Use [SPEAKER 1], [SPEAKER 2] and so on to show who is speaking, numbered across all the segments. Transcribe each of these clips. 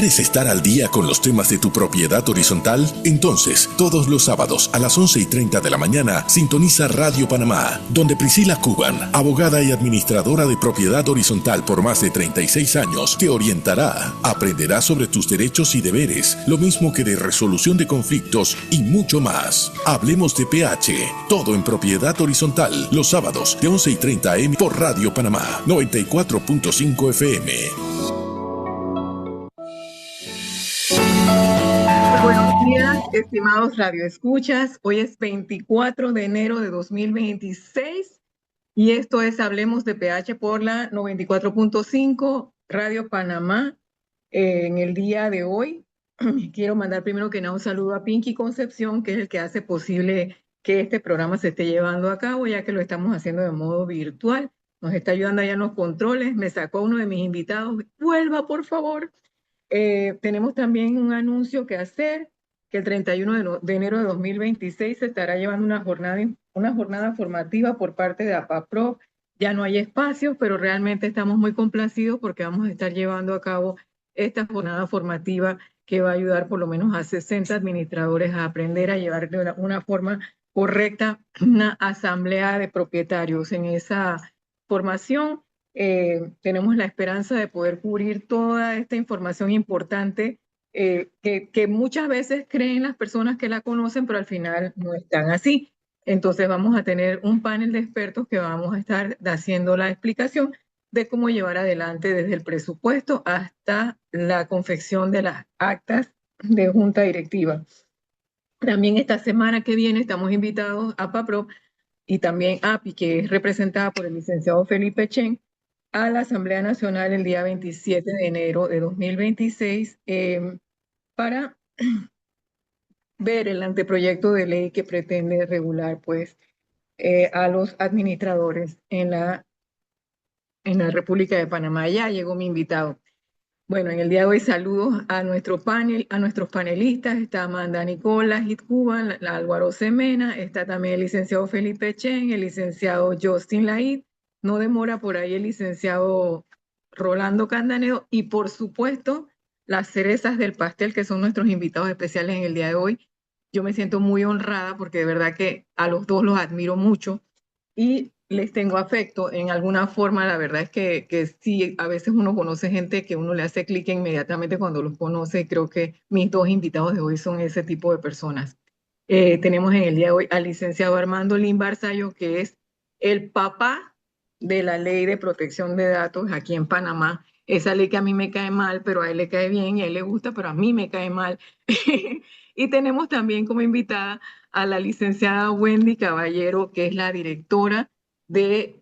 [SPEAKER 1] ¿Quieres estar al día con los temas de tu propiedad horizontal? Entonces, todos los sábados a las 11:30 de la mañana, sintoniza Radio Panamá, donde Priscila Cuban, abogada y administradora de propiedad horizontal por más de 36 años, te orientará. Aprenderás sobre tus derechos y deberes, lo mismo que de resolución de conflictos y mucho más. Hablemos de PH, todo en propiedad horizontal, los sábados de 11:30 AM por Radio Panamá, 94.5 FM.
[SPEAKER 2] Buenos días, estimados radioescuchas. Hoy es 24 de enero de 2026 y esto es Hablemos de PH por la 94.5 Radio Panamá. En el día de hoy quiero mandar primero que nada un saludo a Pinky Concepción, que es el que hace posible que este programa se esté llevando a cabo, ya que lo estamos haciendo de modo virtual. Nos está ayudando allá en los controles. Me sacó uno de mis invitados. Vuelva, por favor. Tenemos también un anuncio que hacer, que el 31 de enero de 2026 se estará llevando una jornada formativa por parte de APAPRO. Ya no hay espacios, pero realmente estamos muy complacidos porque vamos a estar llevando a cabo esta jornada formativa que va a ayudar por lo menos a 60 administradores a aprender a llevar de una forma correcta una asamblea de propietarios. En esa formación tenemos la esperanza de poder cubrir toda esta información importante que muchas veces creen las personas que la conocen, pero al final no están así. Entonces vamos a tener un panel de expertos que vamos a estar haciendo la explicación de cómo llevar adelante desde el presupuesto hasta la confección de las actas de junta directiva. También esta semana que viene estamos invitados a PAPRO y también API, que es representada por el licenciado Felipe Chen, a la Asamblea Nacional el día 27 de enero de 2026 para ver el anteproyecto de ley que pretende regular pues a los administradores en la República de Panamá. Ya llegó mi invitado. Bueno, en el día de hoy saludos a nuestro panel, a nuestros panelistas. Está Amanda Nicola, Hit Cuban, Álvaro Semena, está también el licenciado Felipe Chen, el licenciado Justin Laid, no demora por ahí el licenciado Rolando Candaneo y por supuesto las cerezas del pastel que son nuestros invitados especiales en el día de hoy. Yo me siento muy honrada porque de verdad que a los dos los admiro mucho y les tengo afecto en alguna forma. La verdad es que sí, a veces uno conoce gente que uno le hace clic inmediatamente cuando los conoce. Creo que mis dos invitados de hoy son ese tipo de personas. Tenemos en el día de hoy al licenciado Armando Lin Barzallo, que es el papá de la ley de protección de datos aquí en Panamá. Esa ley que a mí me cae mal, pero a él le cae bien y a él le gusta, pero a mí me cae mal. Y tenemos también como invitada a la licenciada Wendy Caballero, que es la directora de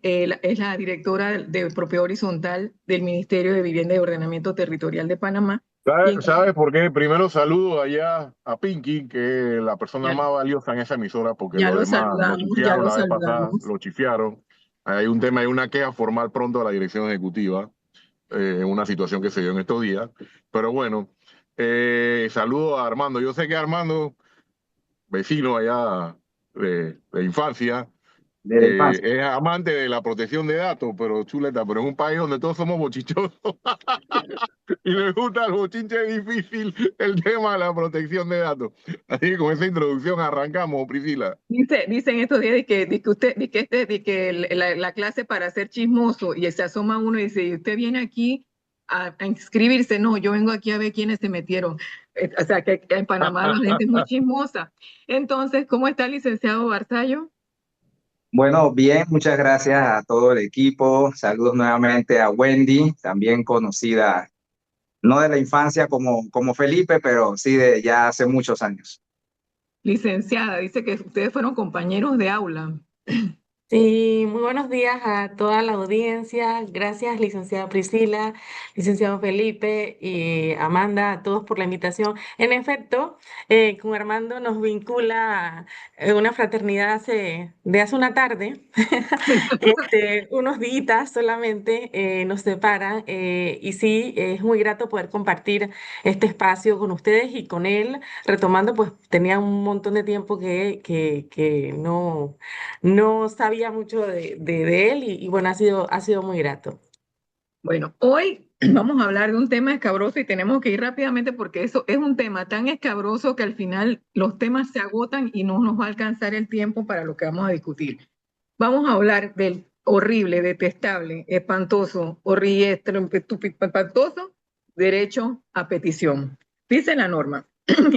[SPEAKER 2] Propiedad Horizontal del Ministerio de Vivienda y Ordenamiento Territorial de Panamá.
[SPEAKER 3] ¿Sabes por qué? Primero saludo allá a Pinky, que es la persona más valiosa en esa emisora, porque
[SPEAKER 2] Ya
[SPEAKER 3] los
[SPEAKER 2] lo
[SPEAKER 3] demás lo
[SPEAKER 2] saludamos, ya
[SPEAKER 3] chifiaron
[SPEAKER 2] lo
[SPEAKER 3] la vez pasada,
[SPEAKER 2] saludamos.
[SPEAKER 3] lo chifiaron. Hay un tema, hay una queja formal pronto a la dirección ejecutiva, en una situación que se dio en estos días. Pero bueno, saludo a Armando. Yo sé que Armando, vecino allá de infancia, es amante de la protección de datos, pero chuleta, pero en un país donde todos somos bochichosos y les gusta el bochinche difícil, el tema de la protección de datos. Así que con esa introducción arrancamos, Priscila.
[SPEAKER 2] Dicen estos días de que la clase para ser chismoso y se asoma uno y dice, ¿usted viene aquí a inscribirse? No, yo vengo aquí a ver quiénes se metieron. O sea, que en Panamá la gente es muy chismosa. Entonces, ¿cómo está el licenciado Barzallo?
[SPEAKER 4] Bueno, bien, muchas gracias a todo el equipo. Saludos nuevamente a Wendy, también conocida, no de la infancia como Felipe, pero sí de ya hace muchos años.
[SPEAKER 2] Licenciada, dice que ustedes fueron compañeros de aula.
[SPEAKER 5] Sí, muy buenos días a toda la audiencia. Gracias, licenciada Priscila, licenciado Felipe y Amanda, a todos por la invitación. En efecto, con Armando nos vincula una fraternidad de hace una tarde. Unos días solamente nos separan y sí, es muy grato poder compartir este espacio con ustedes y con él, retomando, pues tenía un montón de tiempo que no sabía mucho de él y bueno, ha sido muy grato.
[SPEAKER 2] Bueno, hoy vamos a hablar de un tema escabroso y tenemos que ir rápidamente porque eso es un tema tan escabroso que al final los temas se agotan y no nos va a alcanzar el tiempo para lo que vamos a discutir. Vamos a hablar del horrible, detestable, espantoso, horrible, espantoso derecho a petición. Dice la norma,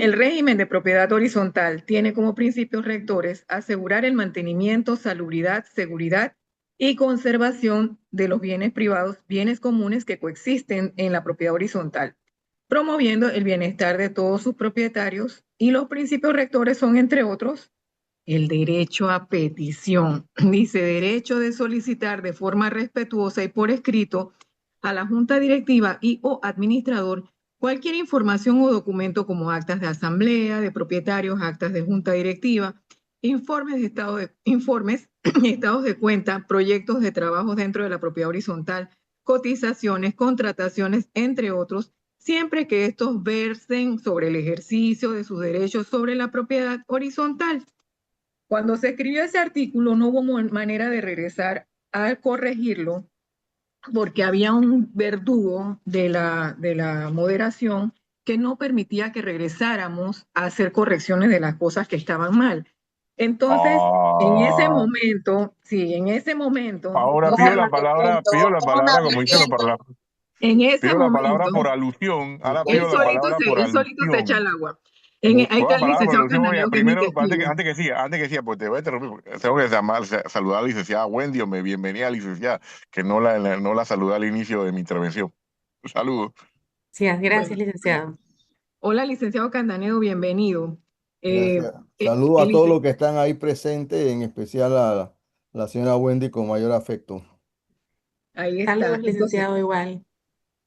[SPEAKER 2] el régimen de propiedad horizontal tiene como principios rectores asegurar el mantenimiento, salubridad, seguridad y conservación de los bienes privados, bienes comunes que coexisten en la propiedad horizontal, promoviendo el bienestar de todos sus propietarios, y los principios rectores son, entre otros, el derecho a petición. Dice derecho de solicitar de forma respetuosa y por escrito a la junta directiva y o administrador cualquier información o documento como actas de asamblea, de propietarios, actas de junta directiva, informes de estados de cuenta, proyectos de trabajo dentro de la propiedad horizontal, cotizaciones, contrataciones, entre otros, siempre que estos versen sobre el ejercicio de sus derechos sobre la propiedad horizontal. Cuando se escribió ese artículo no hubo manera de regresar a corregirlo porque había un verdugo de la moderación que no permitía que regresáramos a hacer correcciones de las cosas que estaban mal. Entonces, en ese
[SPEAKER 3] Ah,
[SPEAKER 2] momento, sí, en ese momento,
[SPEAKER 3] ahora
[SPEAKER 2] no se-
[SPEAKER 3] pido la palabra, como dicen los parlamentarios,
[SPEAKER 2] en ese
[SPEAKER 3] pido la palabra
[SPEAKER 2] momento,
[SPEAKER 3] por alusión, ahora
[SPEAKER 2] él
[SPEAKER 3] pido la
[SPEAKER 2] solito
[SPEAKER 3] palabra por
[SPEAKER 2] se, él solito se echa
[SPEAKER 3] alusión.
[SPEAKER 2] al agua. Ahí
[SPEAKER 3] Pido
[SPEAKER 2] está
[SPEAKER 3] la
[SPEAKER 2] el
[SPEAKER 3] palabra por
[SPEAKER 2] licenciado
[SPEAKER 3] alusión, oye,
[SPEAKER 2] Candaneo, que es mi
[SPEAKER 3] primero,
[SPEAKER 2] testigo.
[SPEAKER 3] antes que siga, pues te voy a interrumpir, porque tengo que saludar a la licenciada Wendy, o me bienvenida licenciada, que no la saludé al inicio de mi intervención. Saludos.
[SPEAKER 5] Sí, gracias,
[SPEAKER 2] Bueno,
[SPEAKER 5] licenciado.
[SPEAKER 2] hola, licenciado Candaneo, bienvenido. Eh,
[SPEAKER 6] Gracias. Saludos
[SPEAKER 2] el
[SPEAKER 6] a todos
[SPEAKER 2] licen-
[SPEAKER 6] los que están ahí presentes, en especial a la señora Wendy con mayor afecto.
[SPEAKER 2] Ahí está.
[SPEAKER 5] Saludos,
[SPEAKER 2] Entonces,
[SPEAKER 5] licenciado, igual.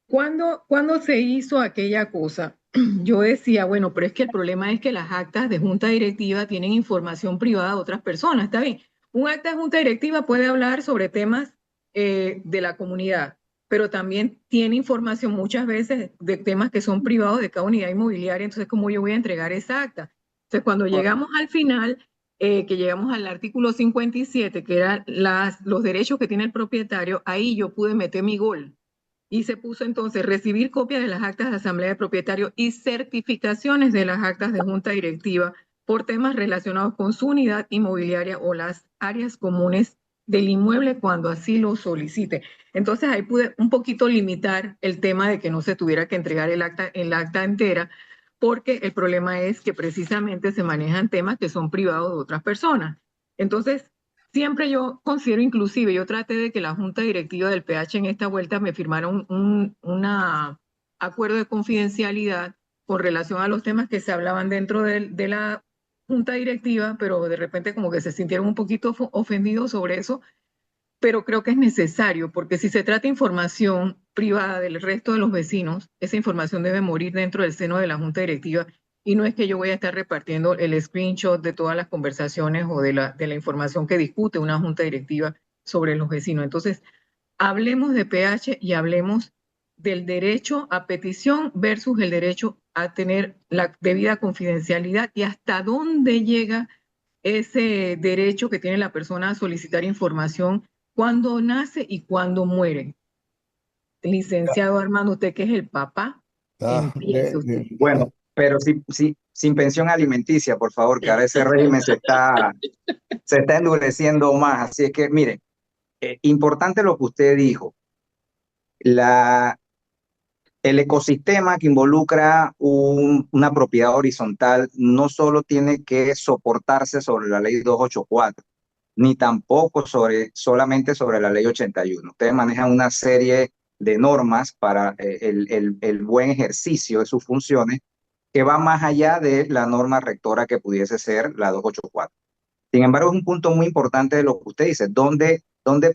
[SPEAKER 2] cuando se hizo aquella cosa, yo decía, bueno, pero es que el problema es que las actas de junta directiva tienen información privada de otras personas, ¿está bien? Un acta de junta directiva puede hablar sobre temas de la comunidad, pero también tiene información muchas veces de temas que son privados de cada unidad inmobiliaria, entonces, ¿cómo yo voy a entregar esa acta? Entonces, cuando llegamos al final, que llegamos al artículo 57, que eran los derechos que tiene el propietario, ahí yo pude meter mi gol y se puso entonces recibir copias de las actas de asamblea de propietarios y certificaciones de las actas de junta directiva por temas relacionados con su unidad inmobiliaria o las áreas comunes del inmueble cuando así lo solicite. Entonces ahí pude un poquito limitar el tema de que no se tuviera que entregar el acta entera, porque el problema es que precisamente se manejan temas que son privados de otras personas. Entonces, siempre yo considero, inclusive, yo traté de que la junta directiva del PH en esta vuelta me firmara un acuerdo de confidencialidad con relación a los temas que se hablaban dentro de la junta directiva, pero de repente como que se sintieron un poquito ofendidos sobre eso, pero creo que es necesario, porque si se trata de información privada del resto de los vecinos, esa información debe morir dentro del seno de la junta directiva, y no es que yo voy a estar repartiendo el screenshot de todas las conversaciones o de la información que discute una junta directiva sobre los vecinos. Entonces, hablemos de PH y hablemos del derecho a petición versus el derecho a tener la debida confidencialidad y hasta dónde llega ese derecho que tiene la persona a solicitar información cuando nace y cuando muere. Licenciado Armando, usted que es el papá,
[SPEAKER 6] Ah,
[SPEAKER 2] empiece usted.
[SPEAKER 4] Bueno, pero sí, sí, sin pensión alimenticia, por favor, que ahora ese régimen se está endureciendo más. Así es que, mire, importante lo que usted dijo. La, el ecosistema que involucra una propiedad horizontal no solo tiene que soportarse sobre la ley 284, ni tampoco solamente sobre la ley 81. Ustedes manejan una serie de normas para el buen ejercicio de sus funciones que va más allá de la norma rectora que pudiese ser la 284. Sin embargo, es un punto muy importante de lo que usted dice, donde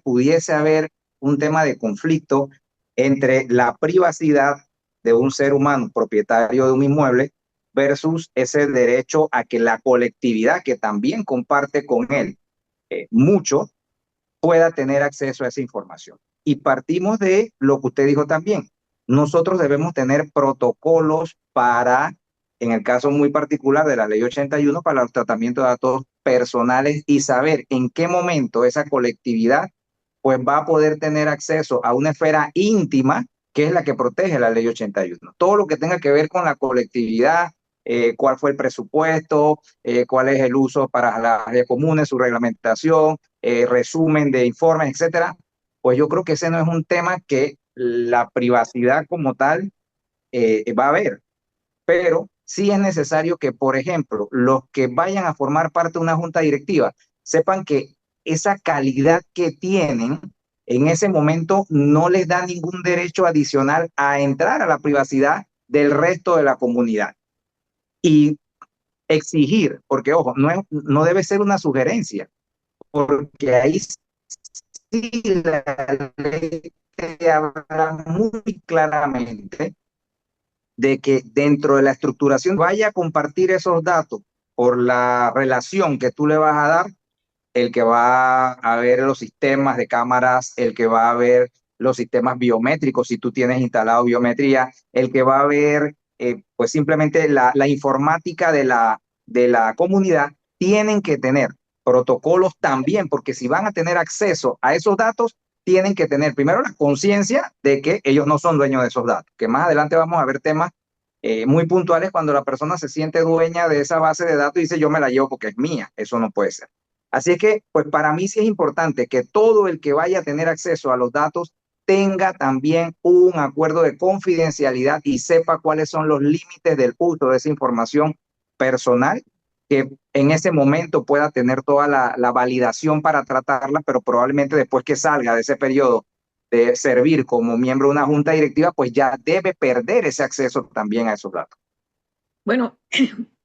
[SPEAKER 4] pudiese haber un tema de conflicto entre la privacidad de un ser humano propietario de un inmueble versus ese derecho a que la colectividad que también comparte con él mucho pueda tener acceso a esa información. Y partimos de lo que usted dijo también. Nosotros debemos tener protocolos para, en el caso muy particular de la ley 81, para los tratamientos de datos personales y saber en qué momento esa colectividad pues va a poder tener acceso a una esfera íntima que es la que protege la ley 81. Todo lo que tenga que ver con la colectividad, cuál fue el presupuesto, cuál es el uso para las áreas comunes, su reglamentación, resumen de informes, etcétera, pues yo creo que ese no es un tema que la privacidad como tal va a haber, pero sí es necesario que, por ejemplo, los que vayan a formar parte de una junta directiva sepan que esa calidad que tienen en ese momento no les da ningún derecho adicional a entrar a la privacidad del resto de la comunidad. Y exigir, porque ojo, no debe ser una sugerencia, porque ahí sí la ley te habla muy claramente de que dentro de la estructuración vaya a compartir esos datos por la relación que tú le vas a dar, el que va a ver los sistemas de cámaras, el que va a ver los sistemas biométricos, si tú tienes instalado biometría, el que va a ver pues simplemente la informática de la comunidad, tienen que tener protocolos también, porque si van a tener acceso a esos datos, tienen que tener primero la conciencia de que ellos no son dueños de esos datos, que más adelante vamos a ver temas muy puntuales cuando la persona se siente dueña de esa base de datos y dice yo me la llevo porque es mía, eso no puede ser. Así es que, pues para mí sí es importante que todo el que vaya a tener acceso a los datos tenga también un acuerdo de confidencialidad y sepa cuáles son los límites del uso de esa información personal, que en ese momento pueda tener toda la validación para tratarla, pero probablemente después que salga de ese periodo de servir como miembro de una junta directiva, pues ya debe perder ese acceso también a esos datos.
[SPEAKER 2] Bueno,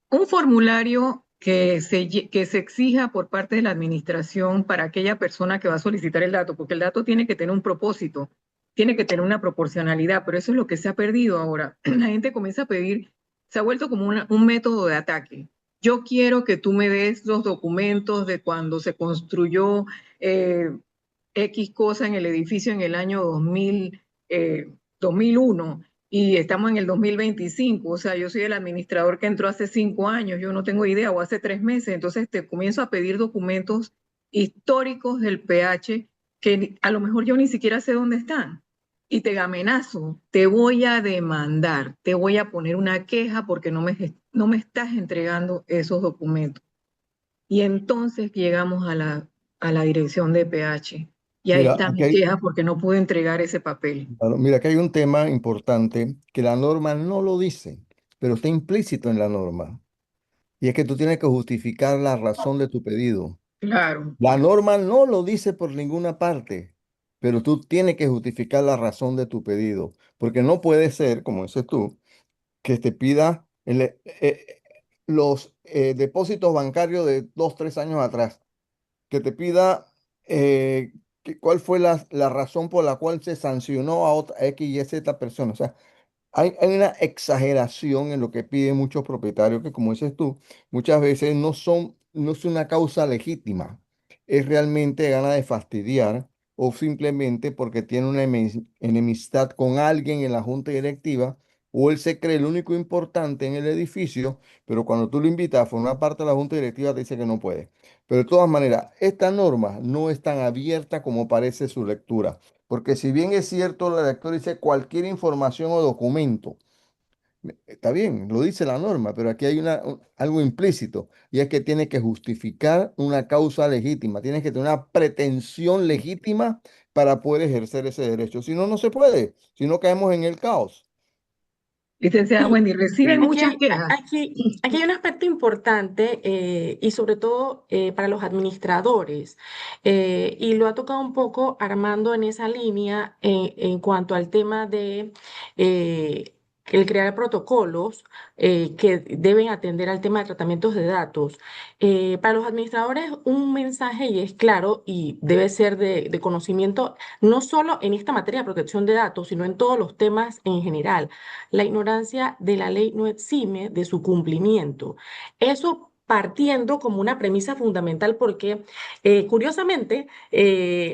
[SPEAKER 2] un formulario que se exija por parte de la administración para aquella persona que va a solicitar el dato, porque el dato tiene que tener un propósito, tiene que tener una proporcionalidad, pero eso es lo que se ha perdido ahora. La gente comienza a pedir, se ha vuelto como un método de ataque. Yo quiero que tú me des los documentos de cuando se construyó X cosa en el edificio en el año 2001 y estamos en el 2025. O sea, yo soy el administrador que entró hace 5 años, yo no tengo idea, o hace 3 meses. Entonces te comienzo a pedir documentos históricos del PH que a lo mejor yo ni siquiera sé dónde están. Y te amenazo, te voy a demandar, te voy a poner una queja porque no me estás entregando esos documentos. Y entonces llegamos a la dirección de PH. Y ahí
[SPEAKER 6] Mira,
[SPEAKER 2] está mi queja porque no pude entregar ese papel.
[SPEAKER 6] mira, aquí hay un tema importante que la norma no lo dice, pero está implícito en la norma. Y es que tú tienes que justificar la razón de tu pedido.
[SPEAKER 2] Claro.
[SPEAKER 6] La norma no lo dice por ninguna parte, pero tú tienes que justificar la razón de tu pedido, porque no puede ser, como dices tú, que te pida los depósitos bancarios de 2, 3 años atrás, que te pida cuál fue la razón por la cual se sancionó a otra X y Z persona. O sea, hay una exageración en lo que piden muchos propietarios que, como dices tú, muchas veces no es una causa legítima. Es realmente gana de fastidiar o simplemente porque tiene una enemistad con alguien en la junta directiva o él se cree el único importante en el edificio, pero cuando tú lo invitas a formar parte de la junta directiva te dice que no puede. Pero de todas maneras, esta norma no es tan abierta como parece su lectura. Porque si bien es cierto, la lectura dice cualquier información o documento, está bien, lo dice la norma, pero aquí hay algo implícito y es que tiene que justificar una causa legítima, tienes que tener una pretensión legítima para poder ejercer ese derecho. Si no, no se puede, si no caemos en el caos.
[SPEAKER 2] Licenciada
[SPEAKER 5] Sí,
[SPEAKER 2] Wendy, reciben muchas quejas.
[SPEAKER 5] aquí hay un aspecto importante y sobre todo para los administradores y lo ha tocado un poco Armando en esa línea en cuanto al tema de el crear protocolos que deben atender al tema de tratamientos de datos. Para los administradores un mensaje y es claro y debe ser de conocimiento no solo en esta materia de protección de datos, sino en todos los temas en general. La ignorancia de la ley no exime de su cumplimiento. Eso partiendo como una premisa fundamental porque, curiosamente,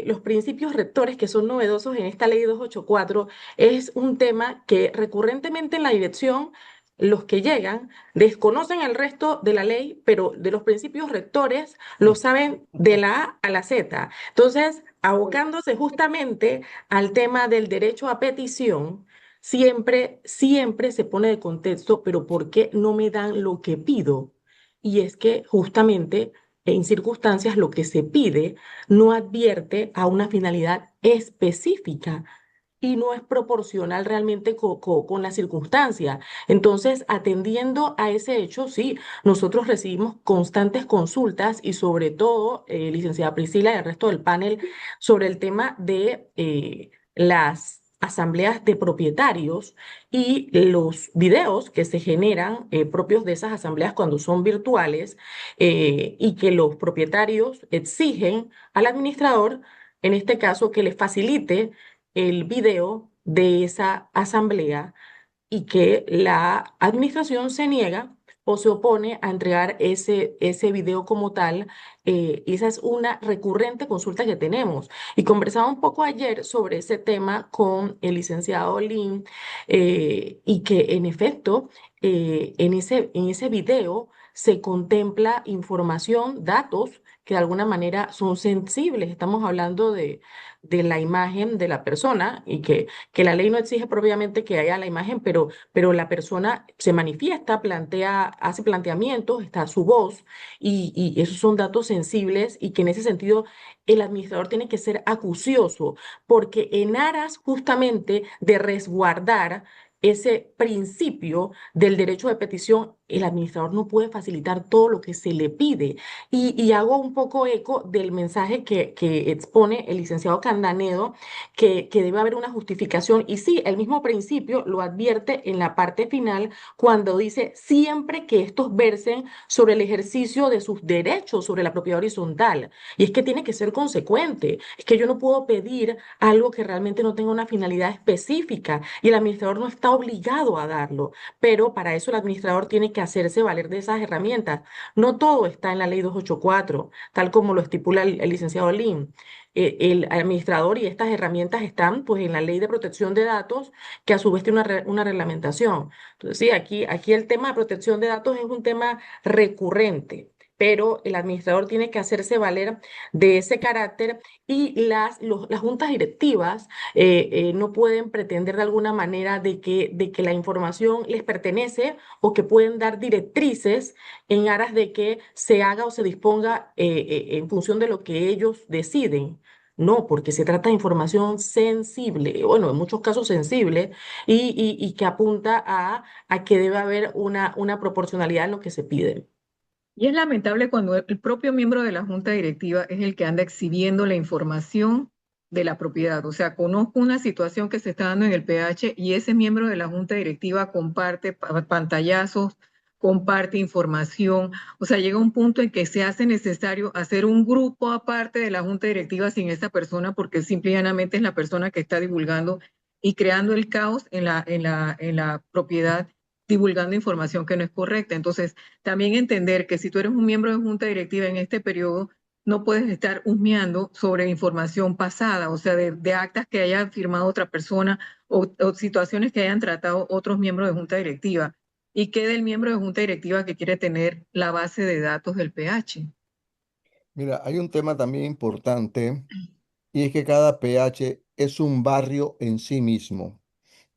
[SPEAKER 5] los principios rectores que son novedosos en esta ley 284 es un tema que recurrentemente en la dirección los que llegan desconocen el resto de la ley, pero de los principios rectores lo saben de la A a la Z. Entonces, abocándose justamente al tema del derecho a petición, siempre se pone de contexto, pero ¿por qué no me dan lo que pido? Y es que justamente en circunstancias lo que se pide no advierte a una finalidad específica y no es proporcional realmente con la circunstancia. Entonces, atendiendo a ese hecho, sí, nosotros recibimos constantes consultas y sobre todo, licenciada Priscila y el resto del panel, sobre el tema de las asambleas de propietarios y los videos que se generan propios de esas asambleas cuando son virtuales, y que los propietarios exigen al administrador, en este caso, que les facilite el video de esa asamblea y que la administración se niega o se opone a entregar ese video como tal. Y esa es una recurrente consulta que tenemos. Y conversaba un poco ayer sobre ese tema con el licenciado Lin, y que en efecto, en ese video se contempla información, datos que de alguna manera son sensibles. Estamos hablando de la imagen de la persona y que la ley no exige propiamente que haya la imagen, pero la persona se manifiesta, hace planteamientos, está su voz, y esos son datos sensibles y que en ese sentido el administrador tiene que ser acucioso, porque en aras justamente de resguardar ese principio del derecho de petición, el administrador no puede facilitar todo lo que se le pide. Y hago un poco eco del mensaje que expone el licenciado Candanedo, que debe haber una justificación. Y sí, el mismo principio lo advierte en la parte final cuando dice siempre que estos versen sobre el ejercicio de sus derechos sobre la propiedad horizontal. Y es que tiene que ser consecuente. Es que yo no puedo pedir algo que realmente no tenga una finalidad específica y el administrador no está obligado a darlo. Pero para eso el administrador tiene que hacerse valer de esas herramientas. No todo está en la ley 284, tal como lo estipula el licenciado Lin. El administrador y estas herramientas están pues en la ley de protección de datos, que a su vez tiene una reglamentación. Entonces, sí, aquí el tema de protección de datos es un tema recurrente, pero el administrador tiene que hacerse valer de ese carácter, y las juntas directivas no pueden pretender de alguna manera de que la información les pertenece o que pueden dar directrices en aras de que se haga o se disponga en función de lo que ellos deciden. No, porque se trata de información sensible, bueno, en muchos casos sensible, y que apunta a que debe haber una proporcionalidad en lo que se pide.
[SPEAKER 2] Y es lamentable cuando el propio miembro de la junta directiva es el que anda exhibiendo la información de la propiedad. O sea, conozco una situación que se está dando en el PH y ese miembro de la junta directiva comparte pantallazos, comparte información. O sea, llega un punto en que se hace necesario hacer un grupo aparte de la junta directiva sin esa persona, porque simple y llanamente es la persona que está divulgando y creando el caos en la propiedad, divulgando información que no es correcta. Entonces, también entender que si tú eres un miembro de junta directiva en este periodo, no puedes estar husmeando sobre información pasada, o sea, de actas que haya firmado otra persona o situaciones que hayan tratado otros miembros de junta directiva. ¿Y qué del miembro de junta directiva que quiere tener la base de datos del PH?
[SPEAKER 6] Mira, hay un tema también importante y es que cada PH es un barrio en sí mismo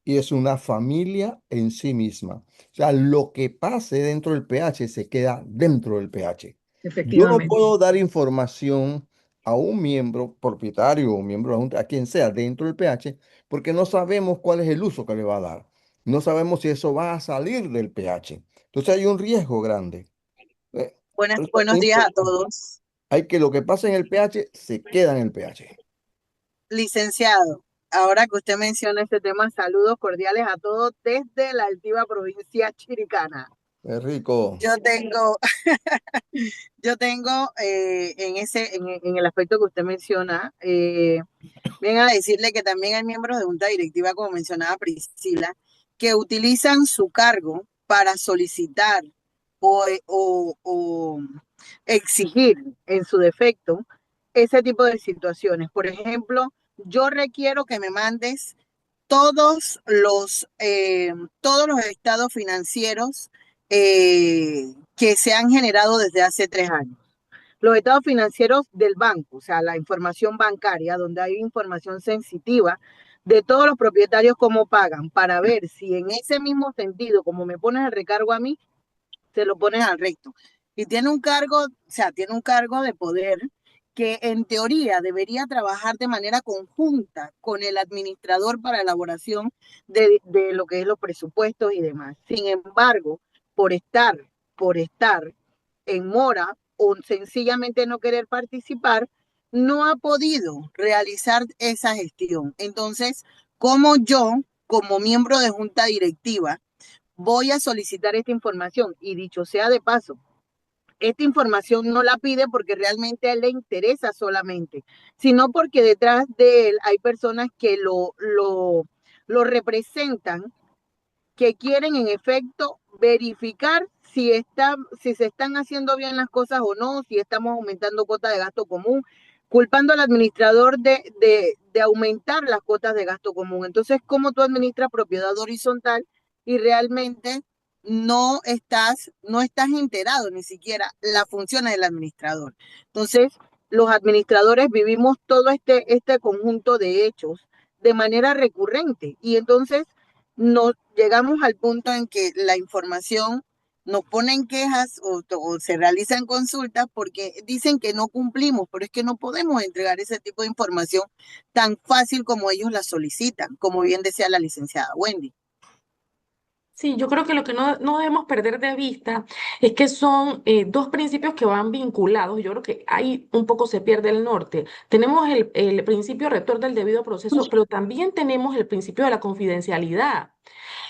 [SPEAKER 6] y es una familia en sí misma. O sea, lo que pase dentro del PH se queda dentro del PH. Yo no
[SPEAKER 2] Efectivamente.
[SPEAKER 6] puedo dar información a un miembro propietario o miembro de la junta, a quien sea dentro del PH, porque no sabemos cuál es el uso que le va a dar. No sabemos si eso va a salir del PH. Entonces hay un riesgo grande. Por eso
[SPEAKER 7] Buenos
[SPEAKER 6] es
[SPEAKER 7] días a
[SPEAKER 6] importante.
[SPEAKER 7] todos.
[SPEAKER 6] Hay que lo que pasa en el PH se queda en el PH.
[SPEAKER 7] Licenciado, ahora que usted menciona este tema, saludos cordiales a todos desde la altiva provincia chiricana.
[SPEAKER 6] Es rico.
[SPEAKER 7] Yo tengo, yo tengo en el aspecto que usted menciona, ven a decirle que también hay miembros de junta directiva, como mencionaba Priscila, que utilizan su cargo para solicitar o exigir en su defecto ese tipo de situaciones. Por ejemplo, yo requiero que me mandes todos los estados financieros que se han generado desde hace 3 años. Los estados financieros del banco, o sea, la información bancaria, donde hay información sensitiva de todos los propietarios cómo pagan, para ver si en ese mismo sentido, como me pones el recargo a mí, se lo pones al resto. Y tiene un cargo, o sea, tiene un cargo de poder que en teoría debería trabajar de manera conjunta con el administrador para elaboración de lo que es los presupuestos y demás. Sin embargo, por estar en mora o sencillamente no querer participar, no ha podido realizar esa gestión. Entonces, como yo, como miembro de junta directiva, voy a solicitar esta información? Y dicho sea de paso, esta información no la pide porque realmente a él le interesa solamente, sino porque detrás de él hay personas que lo representan, que quieren en efecto verificar si se están haciendo bien las cosas o no, si estamos aumentando cuotas de gasto común, culpando al administrador de aumentar las cuotas de gasto común. Entonces, ¿cómo tú administras propiedad horizontal y realmente no estás enterado ni siquiera las funciones del administrador? Entonces, los administradores vivimos todo este conjunto de hechos de manera recurrente y entonces nos llegamos al punto en que la información nos ponen quejas o se realizan consultas porque dicen que no cumplimos, pero es que no podemos entregar ese tipo de información tan fácil como ellos la solicitan, como bien decía la licenciada Wendy.
[SPEAKER 5] Sí, yo creo que lo que no debemos perder de vista es que son dos principios que van vinculados. Yo creo que ahí un poco se pierde el norte. Tenemos el principio rector del debido proceso, pero también tenemos el principio de la confidencialidad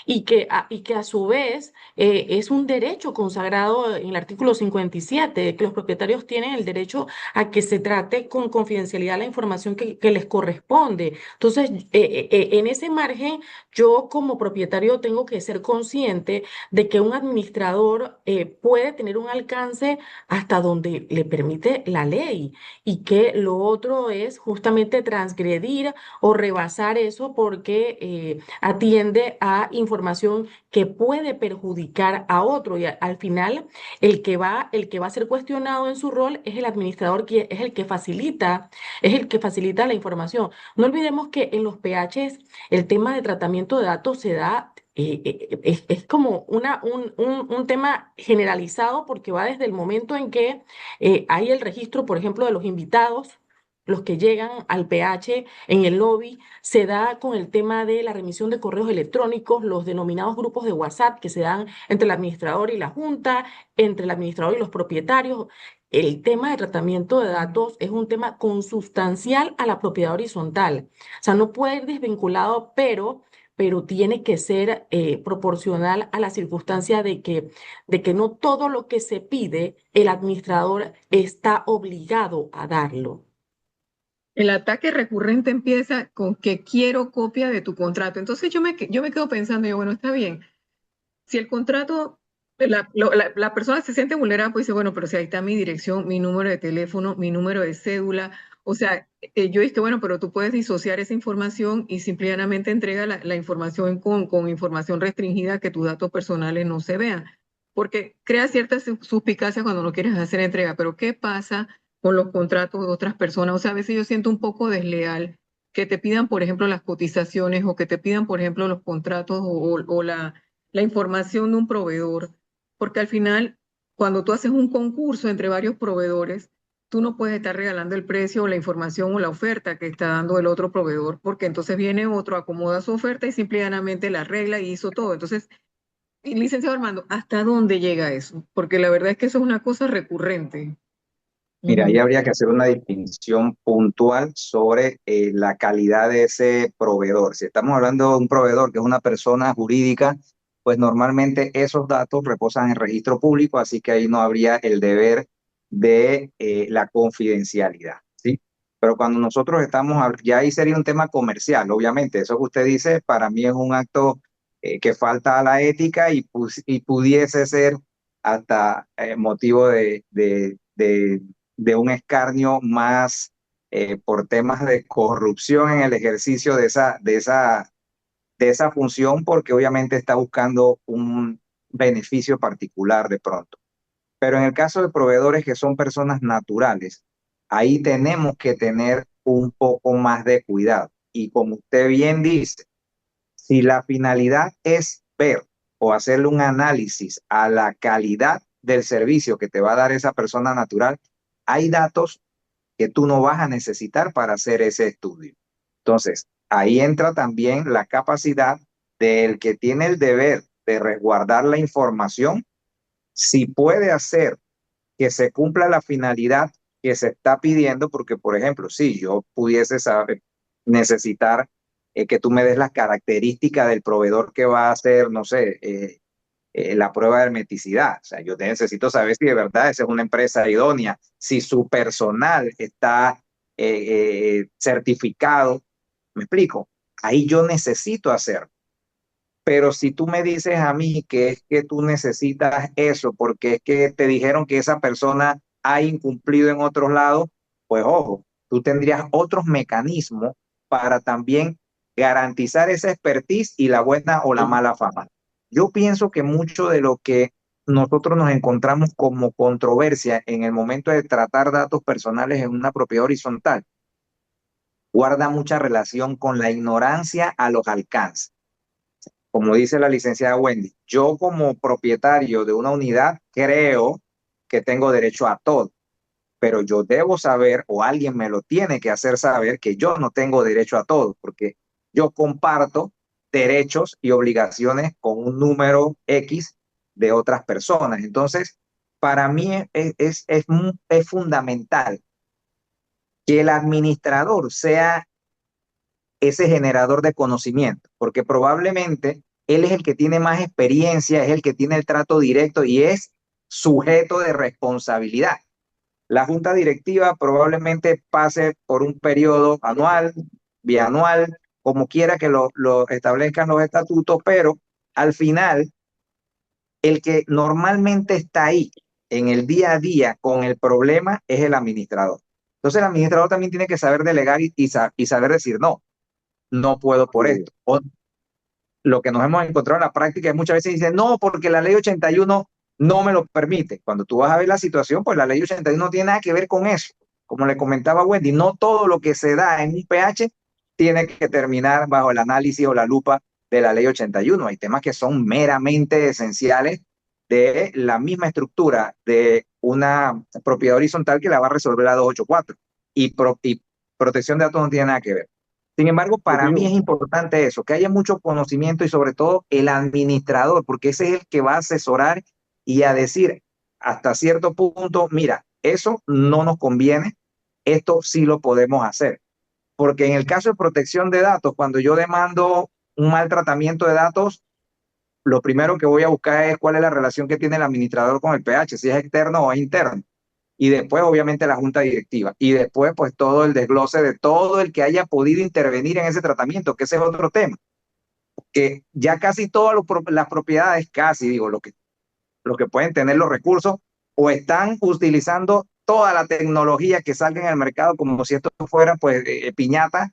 [SPEAKER 5] y que a su vez es un derecho consagrado en el artículo 57, que los propietarios tienen el derecho a que se trate con confidencialidad la información que les corresponde. Entonces, en ese margen, yo como propietario tengo que ser consciente de que un administrador puede tener un alcance hasta donde le permite la ley y que lo otro es justamente transgredir o rebasar eso porque atiende a información que puede perjudicar a otro y al final el que va a ser cuestionado en su rol es el administrador que es el que facilita la información. No olvidemos que en los PHs el tema de tratamiento de datos se da es como un tema generalizado porque va desde el momento en que hay el registro, por ejemplo, de los invitados, los que llegan al PH en el lobby, se da con el tema de la remisión de correos electrónicos, los denominados grupos de WhatsApp que se dan entre el administrador y la junta, entre el administrador y los propietarios. El tema de tratamiento de datos es un tema consustancial a la propiedad horizontal. O sea, no puede ir desvinculado, pero tiene que ser proporcional a la circunstancia de que no todo lo que se pide, el administrador está obligado a darlo.
[SPEAKER 2] El ataque recurrente empieza con que quiero copia de tu contrato. Entonces yo me quedo pensando, yo, bueno, está bien. Si el contrato, la persona se siente vulnerable, pues dice, bueno, pero si ahí está mi dirección, mi número de teléfono, mi número de cédula. O sea, yo dije, bueno, pero tú puedes disociar esa información y simplemente entrega la información con información restringida que tus datos personales no se vean. Porque crea cierta suspicacia cuando no quieres hacer entrega. Pero ¿qué pasa con los contratos de otras personas? O sea, a veces yo siento un poco desleal que te pidan, por ejemplo, las cotizaciones o que te pidan, por ejemplo, los contratos o la información de un proveedor, porque al final, cuando tú haces un concurso entre varios proveedores, tú no puedes estar regalando el precio o la información o la oferta que está dando el otro proveedor, porque entonces viene otro, acomoda su oferta y simplemente la arregla y hizo todo. Entonces, y licenciado Armando, ¿hasta dónde llega eso? Porque la verdad es que eso es una cosa recurrente.
[SPEAKER 4] Mira, ahí
[SPEAKER 2] Ujú.
[SPEAKER 4] habría que hacer una distinción puntual sobre la calidad de ese proveedor. Si estamos hablando de un proveedor que es una persona jurídica, pues normalmente esos datos reposan en registro público, así que ahí no habría el deber de la confidencialidad, ¿sí? Pero cuando nosotros ya ahí sería un tema comercial, obviamente. Eso que usted dice, para mí es un acto que falta a la ética y pudiese ser hasta motivo de un escarnio más por temas de corrupción en el ejercicio de esa de esa función porque obviamente está buscando un beneficio particular de pronto. Pero en el caso de proveedores que son personas naturales, ahí tenemos que tener un poco más de cuidado. Y como usted bien dice, si la finalidad es ver o hacerle un análisis a la calidad del servicio que te va a dar esa persona natural, hay datos que tú no vas a necesitar para hacer ese estudio. Entonces, ahí entra también la capacidad del que tiene el deber de resguardar la información, si puede hacer que se cumpla la finalidad que se está pidiendo, porque, por ejemplo, si yo pudiese saber, necesitar que tú me des las características del proveedor que va a hacer, no sé, la prueba de hermeticidad. O sea, yo necesito saber si de verdad esa es una empresa idónea, si su personal está certificado. ¿Me explico? Ahí yo necesito hacer. Pero si tú me dices a mí que es que tú necesitas eso porque es que te dijeron que esa persona ha incumplido en otros lados, pues ojo, tú tendrías otros mecanismos para también garantizar esa expertise y la buena o la mala fama. Yo pienso que mucho de lo que nosotros nos encontramos como controversia en el momento de tratar datos personales en una propiedad horizontal guarda mucha relación con la ignorancia a los alcances. Como dice la licenciada Wendy, yo como propietario de una unidad creo que tengo derecho a todo, pero yo debo saber o alguien me lo tiene que hacer saber que yo no tengo derecho a todo, porque yo comparto derechos y obligaciones con un número X de otras personas. Entonces, para mí es fundamental que el administrador sea ese generador de conocimiento, porque probablemente él es el que tiene más experiencia, es el que tiene el trato directo y es sujeto de responsabilidad. La junta directiva probablemente pase por un periodo anual, bianual, como quiera que lo establezcan los estatutos, pero al final el que normalmente está ahí en el día a día con el problema es el administrador. Entonces el administrador también tiene que saber delegar y saber decir no, no puedo por esto. O lo que nos hemos encontrado en la práctica es muchas veces dicen, no, porque la ley 81 no me lo permite. Cuando tú vas a ver la situación, pues la ley 81 no tiene nada que ver con eso. Como le comentaba Wendy, no todo lo que se da en un PH tiene que terminar bajo el análisis o la lupa de la ley 81. Hay temas que son meramente esenciales de la misma estructura de una propiedad horizontal que la va a resolver la 284. Y protección de datos no tiene nada que ver. Sin embargo, para mí es importante eso, que haya mucho conocimiento y sobre todo el administrador, porque ese es el que va a asesorar y a decir hasta cierto punto, mira, eso no nos conviene, esto sí lo podemos hacer. Porque en el caso de protección de datos, cuando yo demando un mal tratamiento de datos, lo primero que voy a buscar es cuál es la relación que tiene el administrador con el PH, si es externo o es interno. Y después, obviamente, la junta directiva. Y después, pues, todo el desglose de todo el que haya podido intervenir en ese tratamiento, que ese es otro tema. Que ya casi todas las propiedades, casi digo, lo que pueden tener los recursos, o están utilizando toda la tecnología que salga en el mercado como si esto fuera, pues, piñata,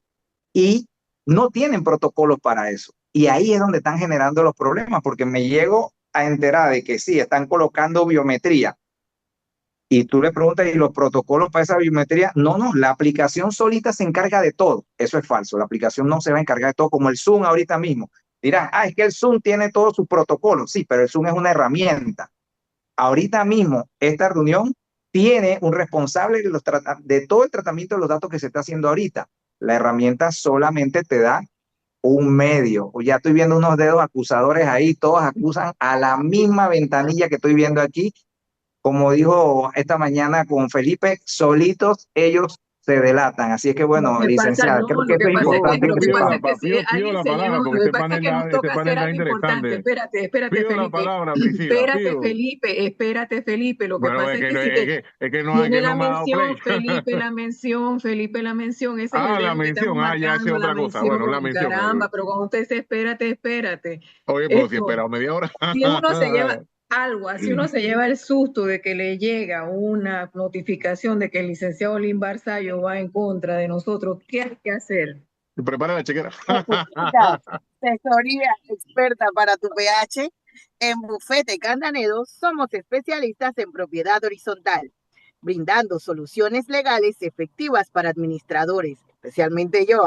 [SPEAKER 4] y no tienen protocolos para eso. Y ahí es donde están generando los problemas, porque me llego a enterar de que sí, están colocando biometría, y tú le preguntas, ¿y los protocolos para esa biometría? No, la aplicación solita se encarga de todo. Eso es falso. La aplicación no se va a encargar de todo, como el Zoom ahorita mismo. Dirán, es que el Zoom tiene todos sus protocolos. Sí, pero el Zoom es una herramienta. Ahorita mismo, esta reunión tiene un responsable de todo el tratamiento de los datos que se está haciendo ahorita. La herramienta solamente te da un medio. Ya estoy viendo unos dedos acusadores ahí, todos acusan a la misma ventanilla que estoy viendo aquí. Como dijo esta mañana con Felipe, solitos ellos se delatan. Así es que, bueno, licenciada, creo que eso es importante.
[SPEAKER 2] Lo que pasa es que si
[SPEAKER 3] pido
[SPEAKER 2] alguien
[SPEAKER 3] la
[SPEAKER 2] se lleva,
[SPEAKER 3] palabra
[SPEAKER 2] lo
[SPEAKER 3] porque
[SPEAKER 2] que
[SPEAKER 3] este
[SPEAKER 2] pasa es que nos toca hacer
[SPEAKER 3] está
[SPEAKER 2] algo importante.
[SPEAKER 3] interesante.
[SPEAKER 2] Espérate,
[SPEAKER 3] Pido la
[SPEAKER 2] Felipe.
[SPEAKER 3] palabra, Priscila,
[SPEAKER 2] Espérate, Felipe. Lo que
[SPEAKER 3] Bueno,
[SPEAKER 2] pasa
[SPEAKER 3] es
[SPEAKER 2] es
[SPEAKER 3] que,
[SPEAKER 2] que
[SPEAKER 3] no,
[SPEAKER 2] si te
[SPEAKER 3] es que
[SPEAKER 2] tiene la
[SPEAKER 3] no me ha dado play.
[SPEAKER 2] mención, Felipe, la mención. Ese es el
[SPEAKER 3] La
[SPEAKER 2] dedo que estamos
[SPEAKER 3] mención, ya esa es
[SPEAKER 2] marcando, la
[SPEAKER 3] otra cosa. Bueno, la
[SPEAKER 2] mención.
[SPEAKER 3] mención.
[SPEAKER 2] Caramba, pero cuando usted dice espérate.
[SPEAKER 3] Oye, pero si he
[SPEAKER 2] Esto,
[SPEAKER 3] esperado media hora.
[SPEAKER 2] si uno se lleva algo, así uno se lleva el susto de que le llega una notificación de que el licenciado Lin Barzallo va en contra de nosotros, ¿qué hay que hacer?
[SPEAKER 3] Prepara la chequera.
[SPEAKER 7] Asesoría experta para tu PH. En Bufete Candanedo somos especialistas en propiedad horizontal, brindando soluciones legales efectivas para administradores, especialmente yo,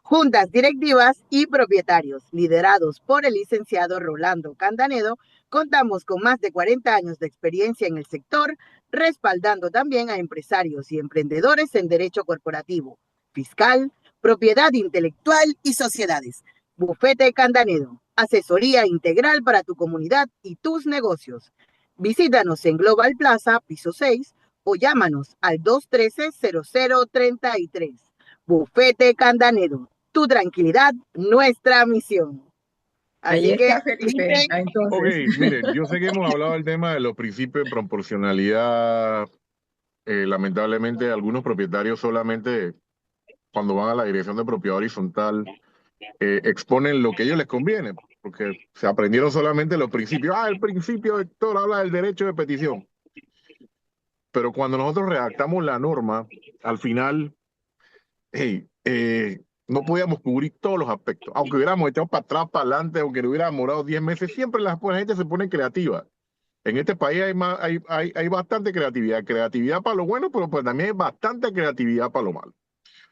[SPEAKER 7] juntas directivas y propietarios. Liderados por el licenciado Rolando Candanedo, contamos con más de 40 años de experiencia en el sector, respaldando también a empresarios y emprendedores en derecho corporativo, fiscal, propiedad intelectual y sociedades. Bufete Candanedo, asesoría integral para tu comunidad y tus negocios. Visítanos en Global Plaza, piso 6, o llámanos al 213-0033. Bufete Candanedo, tu tranquilidad, nuestra misión.
[SPEAKER 2] Ahí
[SPEAKER 7] Así que,
[SPEAKER 2] está Felipe.
[SPEAKER 7] Felipe,
[SPEAKER 3] Ok,
[SPEAKER 2] Entonces,
[SPEAKER 3] miren, yo sé que hemos hablado del tema de los principios de proporcionalidad. Lamentablemente, algunos propietarios solamente cuando van a la dirección de propiedad horizontal exponen lo que a ellos les conviene, porque se aprendieron solamente los principios. El principio, Héctor, habla del derecho de petición. Pero cuando nosotros redactamos la norma, al final, hey, no podíamos cubrir todos los aspectos. Aunque hubiéramos echado para atrás, para adelante, aunque le hubiera demorado 10 meses, siempre la gente se pone creativa. En este país hay bastante creatividad. Creatividad para lo bueno, pero pues también hay bastante creatividad para lo malo.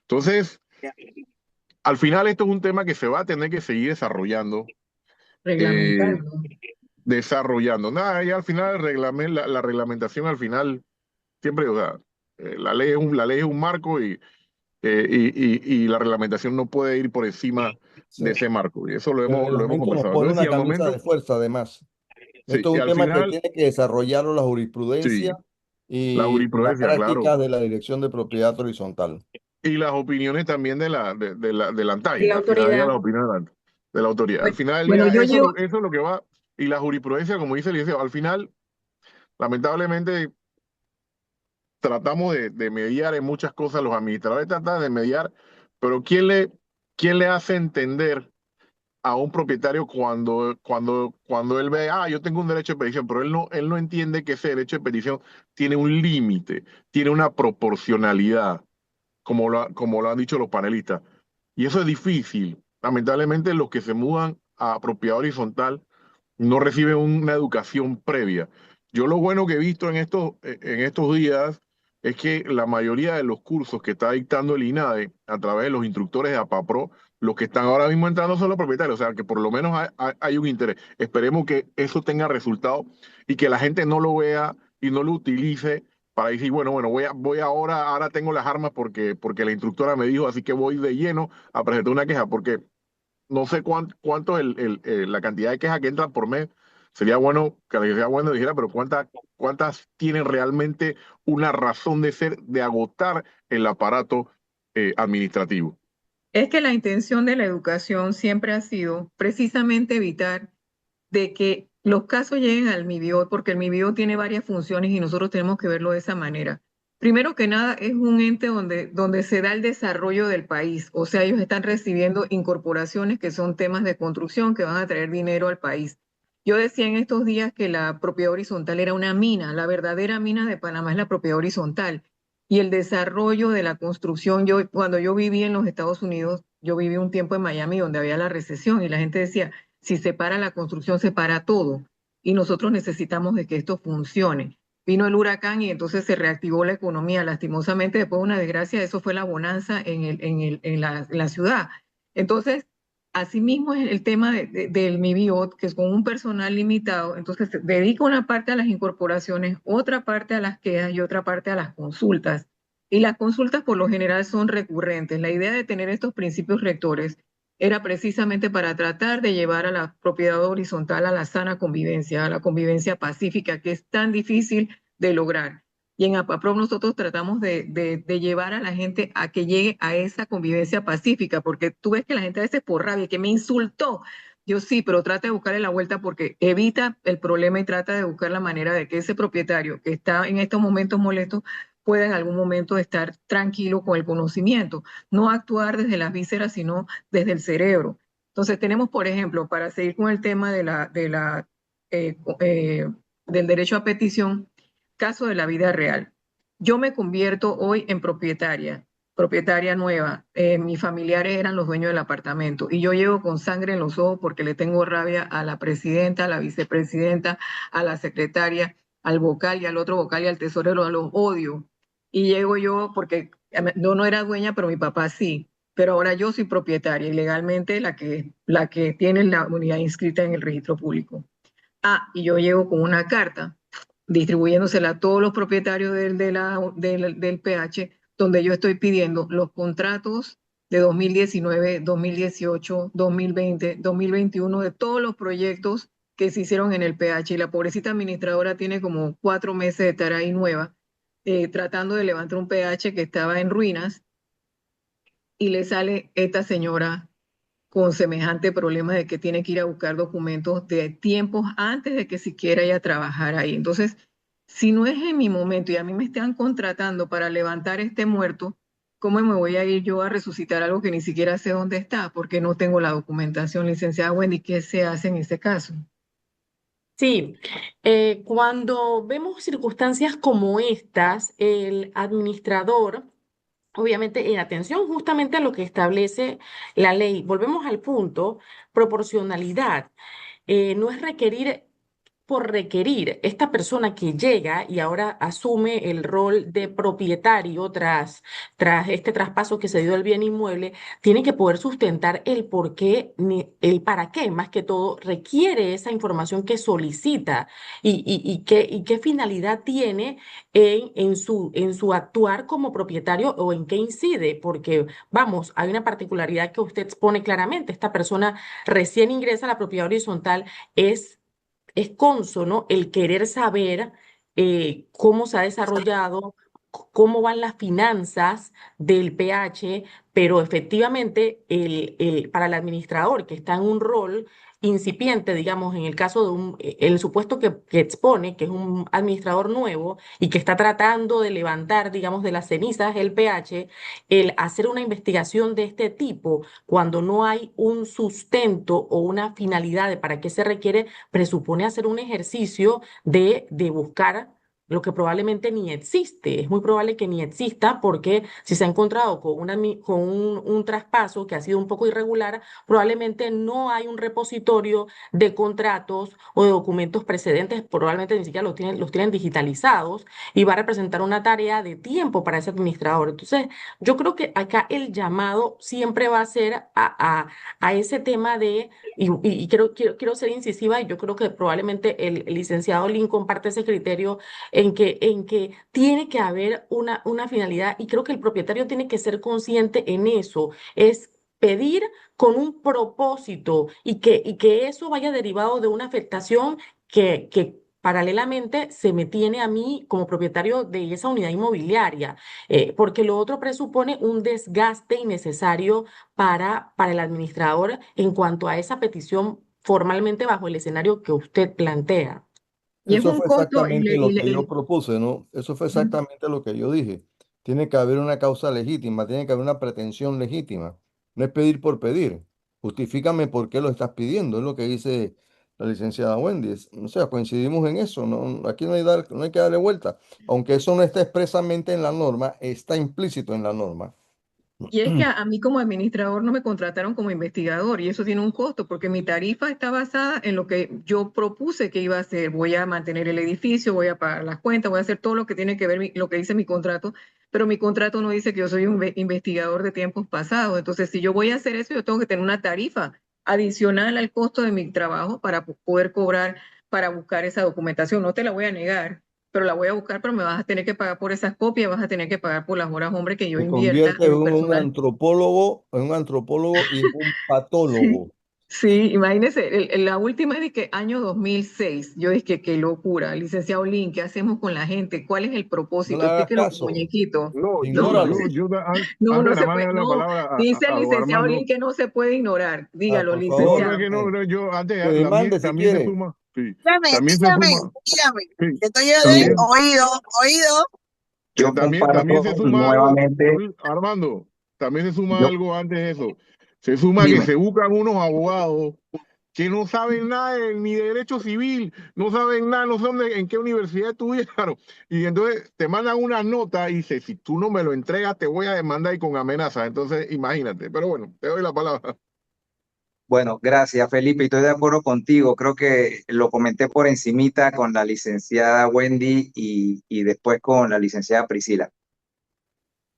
[SPEAKER 3] Entonces, al final esto es un tema que se va a tener que seguir desarrollando.
[SPEAKER 2] reglamentando.
[SPEAKER 3] Nada, y al final la reglamentación al final siempre, o sea, la ley es un marco y la reglamentación no puede ir por encima
[SPEAKER 6] Sí.
[SPEAKER 3] de ese marco. Y eso lo
[SPEAKER 6] El
[SPEAKER 3] hemos
[SPEAKER 6] reglamento nos
[SPEAKER 3] conversado.
[SPEAKER 6] pone
[SPEAKER 3] Entonces,
[SPEAKER 6] una camisa de fuerza, además.
[SPEAKER 3] sí,
[SPEAKER 6] Esto
[SPEAKER 3] y
[SPEAKER 6] es un
[SPEAKER 3] al
[SPEAKER 6] tema que
[SPEAKER 3] final,
[SPEAKER 6] tiene que desarrollarlo la
[SPEAKER 3] sí,
[SPEAKER 6] jurisprudencia
[SPEAKER 3] la
[SPEAKER 6] y las
[SPEAKER 3] jurisprudencia, claro.
[SPEAKER 6] prácticas de la Dirección de Propiedad Horizontal.
[SPEAKER 3] Y las opiniones también de la
[SPEAKER 5] Y
[SPEAKER 3] ANTAI.
[SPEAKER 5] la
[SPEAKER 3] Al final ya
[SPEAKER 5] autoridad.
[SPEAKER 3] las opiniones de la autoridad. Al final del
[SPEAKER 2] Bueno,
[SPEAKER 3] día,
[SPEAKER 2] yo llevo,
[SPEAKER 3] eso es lo que va. Y la jurisprudencia, como dice el liceo, al final, lamentablemente, tratamos de mediar en muchas cosas, los administradores tratan de mediar, pero quién le hace entender a un propietario cuando él ve, yo tengo un derecho de petición, pero él no entiende que ese derecho de petición tiene un límite, tiene una proporcionalidad, como lo han dicho los panelistas. Y eso es difícil. Lamentablemente, los que se mudan a propiedad horizontal no reciben una educación previa. Yo lo bueno que he visto en estos días es que la mayoría de los cursos que está dictando el INADE a través de los instructores de APAPRO, los que están ahora mismo entrando son los propietarios, o sea que por lo menos hay un interés. Esperemos que eso tenga resultado y que la gente no lo vea y no lo utilice para decir, bueno, voy ahora tengo las armas porque la instructora me dijo, así que voy de lleno a presentar una queja, porque no sé cuánto la cantidad de quejas que entran por mes. Sería bueno que la Universidad bueno dijera, pero cuántas tienen realmente una razón de ser, de agotar el aparato administrativo.
[SPEAKER 2] es que la intención de la educación siempre ha sido precisamente evitar de que los casos lleguen al MIBIOT, porque el MIBIOT tiene varias funciones y nosotros tenemos que verlo de esa manera. Primero que nada, es un ente donde se da el desarrollo del país, o sea, ellos están recibiendo incorporaciones que son temas de construcción que van a traer dinero al país. Yo decía en estos días que la propiedad horizontal era una mina, la verdadera mina de Panamá es la propiedad horizontal. Y el desarrollo de la construcción, cuando yo viví en los Estados Unidos, yo viví un tiempo en Miami donde había la recesión y la gente decía, si se para la construcción, se para todo. Y nosotros necesitamos de que esto funcione. Vino el huracán y entonces se reactivó la economía. Lastimosamente, después de una desgracia, eso fue la bonanza en la ciudad. Entonces, asimismo es el tema del MIBIOT, que es con un personal limitado. Entonces, se dedica una parte a las incorporaciones, otra parte a las quejas y otra parte a las consultas. Y las consultas por lo general son recurrentes. La idea de tener estos principios rectores era precisamente para tratar de llevar a la propiedad horizontal a la sana convivencia, a la convivencia pacífica, que es tan difícil de lograr. Y en APAPRO nosotros tratamos de llevar a la gente a que llegue a esa convivencia pacífica, porque tú ves que la gente a veces por rabia, que me insultó. Yo sí, pero trata de buscarle la vuelta porque evita el problema y trata de buscar la manera de que ese propietario que está en estos momentos molesto pueda en algún momento estar tranquilo con el conocimiento, no actuar desde las vísceras, sino desde el cerebro. Entonces tenemos, por ejemplo, para seguir con el tema eh, eh, del derecho a petición, caso de la vida real. Yo me convierto hoy en propietaria, propietaria nueva. Mis familiares eran los dueños del apartamento y yo llego con sangre en los ojos porque le tengo rabia a la presidenta, a la vicepresidenta, a la secretaria, al vocal y al otro vocal y al tesorero, a los odio. Y llego yo porque yo no era dueña, pero mi papá sí. Pero ahora yo soy propietaria y legalmente la que tiene la unidad inscrita en el registro público. Y yo llego con una carta distribuyéndosela a todos los propietarios del PH, donde yo estoy pidiendo los contratos de 2019, 2018, 2020, 2021, de todos los proyectos que se hicieron en el PH. Y la pobrecita administradora tiene como 4 meses de estar ahí nueva, tratando de levantar un PH que estaba en ruinas, y le sale esta señora con semejante problema de que tiene que ir a buscar documentos de tiempos antes de que siquiera ella trabajara ahí. Entonces, si no es en mi momento y a mí me están contratando para levantar este muerto, ¿cómo me voy a ir yo a resucitar algo que ni siquiera sé dónde está? Porque no tengo la documentación, licenciada Wendy. ¿Qué se hace en ese caso?
[SPEAKER 5] Sí, cuando vemos circunstancias como estas, el administrador, obviamente en atención justamente a lo que establece la ley, volvemos al punto, proporcionalidad. No es requerir por requerir. Esta persona que llega y ahora asume el rol de propietario tras este traspaso que se dio del bien inmueble, tiene que poder sustentar el por qué, el para qué, más que todo, requiere esa información que solicita y qué finalidad tiene en su actuar como propietario o en qué incide, porque vamos, hay una particularidad que usted expone claramente. Esta persona recién ingresa a la propiedad horizontal, es cónsono el querer saber cómo se ha desarrollado, cómo van las finanzas del PH, pero efectivamente para el administrador que está en un rol incipiente, digamos, en el caso de el supuesto que expone, que es un administrador nuevo y que está tratando de levantar, digamos, de las cenizas el PH, el hacer una investigación de este tipo cuando no hay un sustento o una finalidad de para qué se requiere, presupone hacer un ejercicio de buscar lo que probablemente ni existe. Es muy probable que ni exista porque si se ha encontrado con, con un traspaso que ha sido un poco irregular, probablemente no hay un repositorio de contratos o de documentos precedentes, probablemente ni siquiera los tienen digitalizados y va a representar una tarea de tiempo para ese administrador. Entonces, yo creo que acá el llamado siempre va a ser a ese tema de, y quiero ser incisiva, y yo creo que probablemente el licenciado Lin comparte ese criterio en que tiene que haber una finalidad y creo que el propietario tiene que ser consciente en eso, es pedir con un propósito y que eso vaya derivado de una afectación que paralelamente se me tiene a mí como propietario de esa unidad inmobiliaria, porque lo otro presupone un desgaste innecesario para el administrador en cuanto a esa petición formalmente bajo el escenario que usted plantea.
[SPEAKER 2] Y es
[SPEAKER 6] Eso
[SPEAKER 2] un
[SPEAKER 6] fue
[SPEAKER 2] costo
[SPEAKER 6] exactamente lo que yo propuse, ¿no? Eso fue exactamente lo que yo dije. Tiene que haber una causa legítima, tiene que haber una pretensión legítima. No es pedir por pedir. Justifícame por qué lo estás pidiendo, es lo que dice la licenciada Wendy. O sea, coincidimos en eso, ¿no? Aquí no hay que darle vuelta. Aunque eso no está expresamente en la norma, está implícito en la norma.
[SPEAKER 2] Y es que a mí como administrador no me contrataron como investigador y eso tiene un costo porque mi tarifa está basada en lo que yo propuse que iba a hacer. Voy a mantener el edificio, voy a pagar las cuentas, voy a hacer todo lo que tiene que ver lo que dice mi contrato, pero mi contrato no dice que yo soy un investigador de tiempos pasados. Entonces, si yo voy a hacer eso, yo tengo que tener una tarifa adicional al costo de mi trabajo para poder cobrar, para buscar esa documentación. No te la voy a negar, pero la voy a buscar, pero me vas a tener que pagar por esas copias, vas a tener que pagar por las horas, hombre, que yo
[SPEAKER 6] Se
[SPEAKER 2] invierta
[SPEAKER 6] convierte
[SPEAKER 2] en
[SPEAKER 6] en
[SPEAKER 2] lo personal.
[SPEAKER 6] en un antropólogo y en un patólogo.
[SPEAKER 2] Sí, imagínese, la última es de que año 2006, yo dije, qué locura, licenciado Lin, ¿qué hacemos con la gente? ¿Cuál es el
[SPEAKER 6] No le
[SPEAKER 2] propósito?
[SPEAKER 6] hagas
[SPEAKER 2] Explíquelo como
[SPEAKER 6] caso,
[SPEAKER 2] muñequito.
[SPEAKER 3] No,
[SPEAKER 2] No,
[SPEAKER 6] ignóralo.
[SPEAKER 2] no,
[SPEAKER 3] antes
[SPEAKER 2] no
[SPEAKER 3] nada
[SPEAKER 2] se
[SPEAKER 3] más de
[SPEAKER 2] puede,
[SPEAKER 3] dar la
[SPEAKER 2] no,
[SPEAKER 3] palabra
[SPEAKER 2] dice el
[SPEAKER 3] a don
[SPEAKER 2] licenciado
[SPEAKER 3] Armando.
[SPEAKER 2] Lin que no se puede ignorar. Dígalo,
[SPEAKER 6] Por
[SPEAKER 3] No,
[SPEAKER 6] favor,
[SPEAKER 3] no es
[SPEAKER 2] licenciado.
[SPEAKER 3] que no, yo antes
[SPEAKER 6] que demande si
[SPEAKER 3] también se
[SPEAKER 6] quiere.
[SPEAKER 3] suma, sí,
[SPEAKER 7] Dígame,
[SPEAKER 3] también se
[SPEAKER 7] dígame,
[SPEAKER 3] suma,
[SPEAKER 7] dígame.
[SPEAKER 3] sí,
[SPEAKER 7] Estoy yo de
[SPEAKER 3] también,
[SPEAKER 7] oído.
[SPEAKER 4] Yo
[SPEAKER 3] también se
[SPEAKER 4] comparto
[SPEAKER 3] suma algo,
[SPEAKER 4] nuevamente,
[SPEAKER 3] Armando, también se suma
[SPEAKER 4] yo,
[SPEAKER 3] algo antes de eso. Se suma que
[SPEAKER 4] dime.
[SPEAKER 3] se buscan unos abogados que no saben nada ni de derecho civil, no saben nada, no saben en qué universidad estudiaron. Y entonces te mandan una nota y dice, si tú no me lo entregas, te voy a demandar y con amenaza. Entonces, imagínate. Pero bueno, te doy la palabra.
[SPEAKER 4] Bueno, gracias, Felipe. Estoy de acuerdo contigo. Creo que lo comenté por encimita con la licenciada Wendy y después con la licenciada Priscila.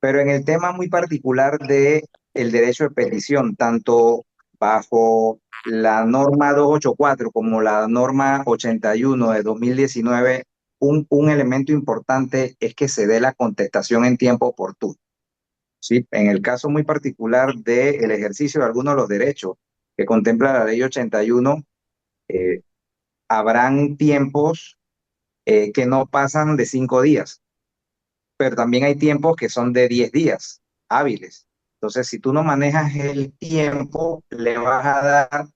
[SPEAKER 4] Pero en el tema muy particular de el derecho de petición, tanto bajo la norma 284 como la norma 81 de 2019, un elemento importante es que se dé la contestación en tiempo oportuno. ¿Sí? En el caso muy particular del ejercicio de algunos de los derechos que contempla la ley 81, eh, habrán tiempos que no pasan de 5 días, pero también hay tiempos que son de 10 días hábiles. Entonces, si tú no manejas el tiempo, le vas a dar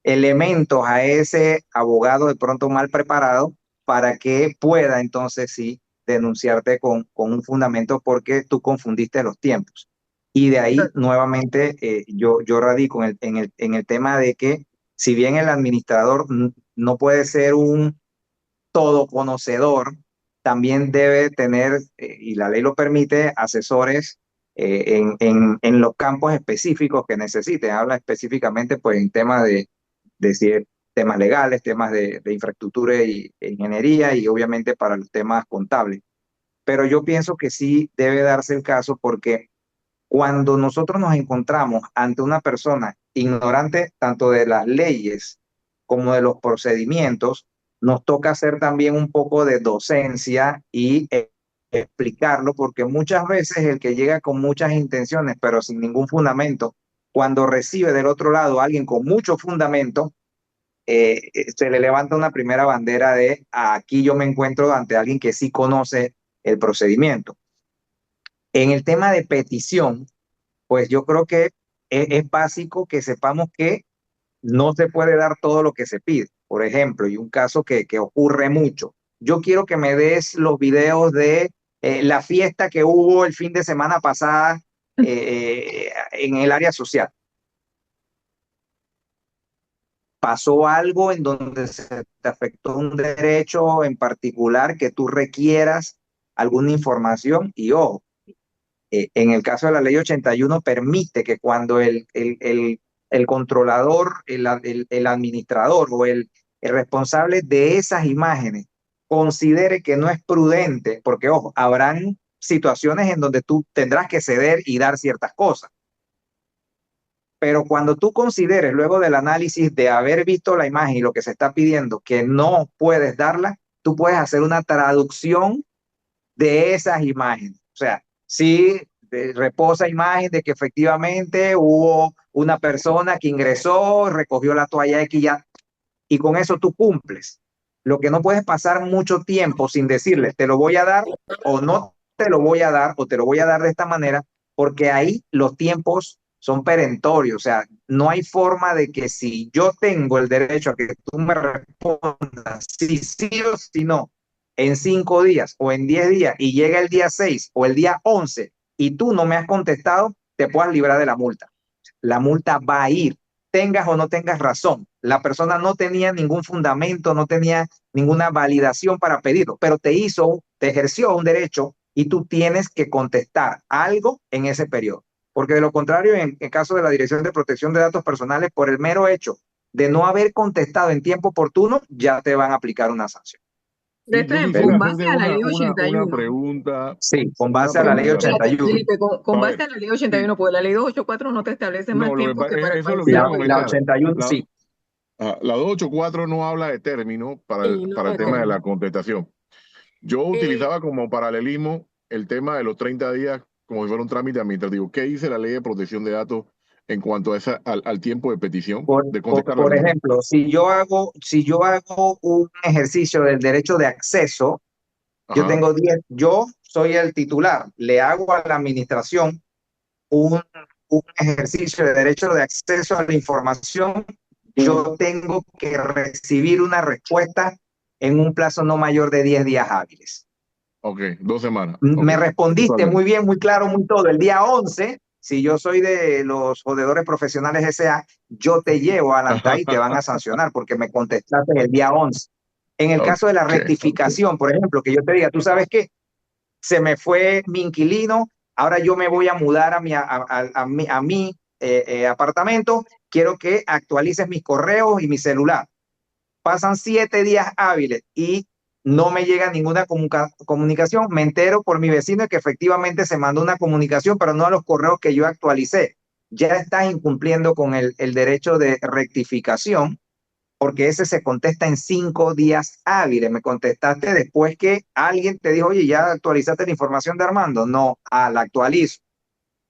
[SPEAKER 4] elementos a ese abogado de pronto mal preparado para que pueda entonces sí denunciarte con un fundamento porque tú confundiste los tiempos. Y de ahí nuevamente yo radico en el tema de que si bien el administrador no puede ser un todo conocedor, también debe tener, y la ley lo permite, asesores en los campos específicos que necesite. Habla específicamente pues en temas de temas legales, temas de infraestructura y ingeniería y obviamente para los temas contables. Pero yo pienso que sí debe darse el caso porque cuando nosotros nos encontramos ante una persona ignorante tanto de las leyes como de los procedimientos, nos toca hacer también un poco de docencia y explicarlo, porque muchas veces el que llega con muchas intenciones, pero sin ningún fundamento, cuando recibe del otro lado a alguien con mucho fundamento, se le levanta una primera bandera de aquí yo me encuentro ante alguien que sí conoce el procedimiento. En el tema de petición, pues yo creo que es básico que sepamos que no se puede dar todo lo que se pide. Por ejemplo, y un caso que ocurre mucho. Yo quiero que me des los videos de la fiesta que hubo el fin de semana pasada en el área social. ¿Pasó algo en donde se te afectó un derecho en particular que tú requieras alguna información? Y ojo, en el caso de la ley 81 permite que cuando el controlador, el administrador o el responsable de esas imágenes considere que no es prudente, porque ojo, habrán situaciones en donde tú tendrás que ceder y dar ciertas cosas. Pero cuando tú consideres luego del análisis de haber visto la imagen y lo que se está pidiendo que no puedes darla, tú puedes hacer una traducción de esas imágenes. O sea, sí reposa imagen de que efectivamente hubo una persona que ingresó, recogió la toalla X ya, y con eso tú cumples. Lo que no puedes pasar mucho tiempo sin decirles, te lo voy a dar o no te lo voy a dar o te lo voy a dar de esta manera, porque ahí los tiempos son perentorios. O sea, no hay forma de que si yo tengo el derecho a que tú me respondas, si sí o si no, en 5 días o en 10 días y llega el día 6 o el día 11 y tú no me has contestado, te puedas librar de la multa. La multa va a ir, tengas o no tengas razón. La persona no tenía ningún fundamento, no tenía ninguna validación para pedirlo, pero te ejerció un derecho y tú tienes que contestar algo en ese periodo. Porque de lo contrario, en el caso de la Dirección de Protección de Datos Personales, por el mero hecho de no haber contestado en tiempo oportuno, ya te van a aplicar una sanción.
[SPEAKER 2] Esto es
[SPEAKER 3] Quisiera
[SPEAKER 2] con
[SPEAKER 3] hacerte
[SPEAKER 2] base a la ley
[SPEAKER 3] una
[SPEAKER 2] 81.
[SPEAKER 3] pregunta.
[SPEAKER 4] Sí, con
[SPEAKER 3] Una
[SPEAKER 4] base a la ley
[SPEAKER 3] pregunta.
[SPEAKER 2] Espérate,
[SPEAKER 4] 81.
[SPEAKER 2] Felipe, con
[SPEAKER 3] A
[SPEAKER 2] base
[SPEAKER 3] ver,
[SPEAKER 2] a la ley 81, porque la ley 284 no te establece más
[SPEAKER 3] no,
[SPEAKER 2] tiempo que para
[SPEAKER 3] eso es lo que iba a
[SPEAKER 2] cualquier
[SPEAKER 4] La
[SPEAKER 3] comentar.
[SPEAKER 4] 81,
[SPEAKER 3] La,
[SPEAKER 4] sí.
[SPEAKER 3] la 284 no habla de término
[SPEAKER 5] Y
[SPEAKER 3] para
[SPEAKER 5] no
[SPEAKER 3] el tema de la
[SPEAKER 5] determina.
[SPEAKER 3] contestación. Yo
[SPEAKER 5] Y
[SPEAKER 3] utilizaba como paralelismo el tema de los 30 días como si fuera un trámite administrativo. ¿Qué dice la ley de protección de datos en cuanto a al tiempo de petición, de contestar la
[SPEAKER 4] Por
[SPEAKER 3] nota?
[SPEAKER 4] ejemplo, si yo hago un ejercicio del derecho de acceso,
[SPEAKER 3] Ajá.
[SPEAKER 4] yo soy el titular, le hago a la administración un, un ejercicio de derecho de acceso a la información, yo tengo que recibir una respuesta en un plazo no mayor de 10 días hábiles.
[SPEAKER 3] Ok, 2 semanas. Ok,
[SPEAKER 4] Me respondiste
[SPEAKER 3] totalmente.
[SPEAKER 4] muy bien, muy claro, muy todo. El día 11 si yo soy de los jodedores profesionales S.A., yo te llevo a la ANTAI y te van a sancionar porque me contestaste el día 11. En el caso de la
[SPEAKER 3] Ok.
[SPEAKER 4] rectificación, por ejemplo, que yo te diga, ¿tú sabes qué? Se me fue mi inquilino, ahora yo me voy a mudar a mi apartamento, quiero que actualices mis correos y mi celular. Pasan 7 días hábiles y no me llega ninguna comunicación. Me entero por mi vecino que efectivamente se mandó una comunicación, pero no a los correos que yo actualicé. Ya estás incumpliendo con el derecho de rectificación, porque ese se contesta en 5 días hábiles. Me contestaste después que alguien te dijo, oye, ya actualizaste la información de Armando. No, la actualizo.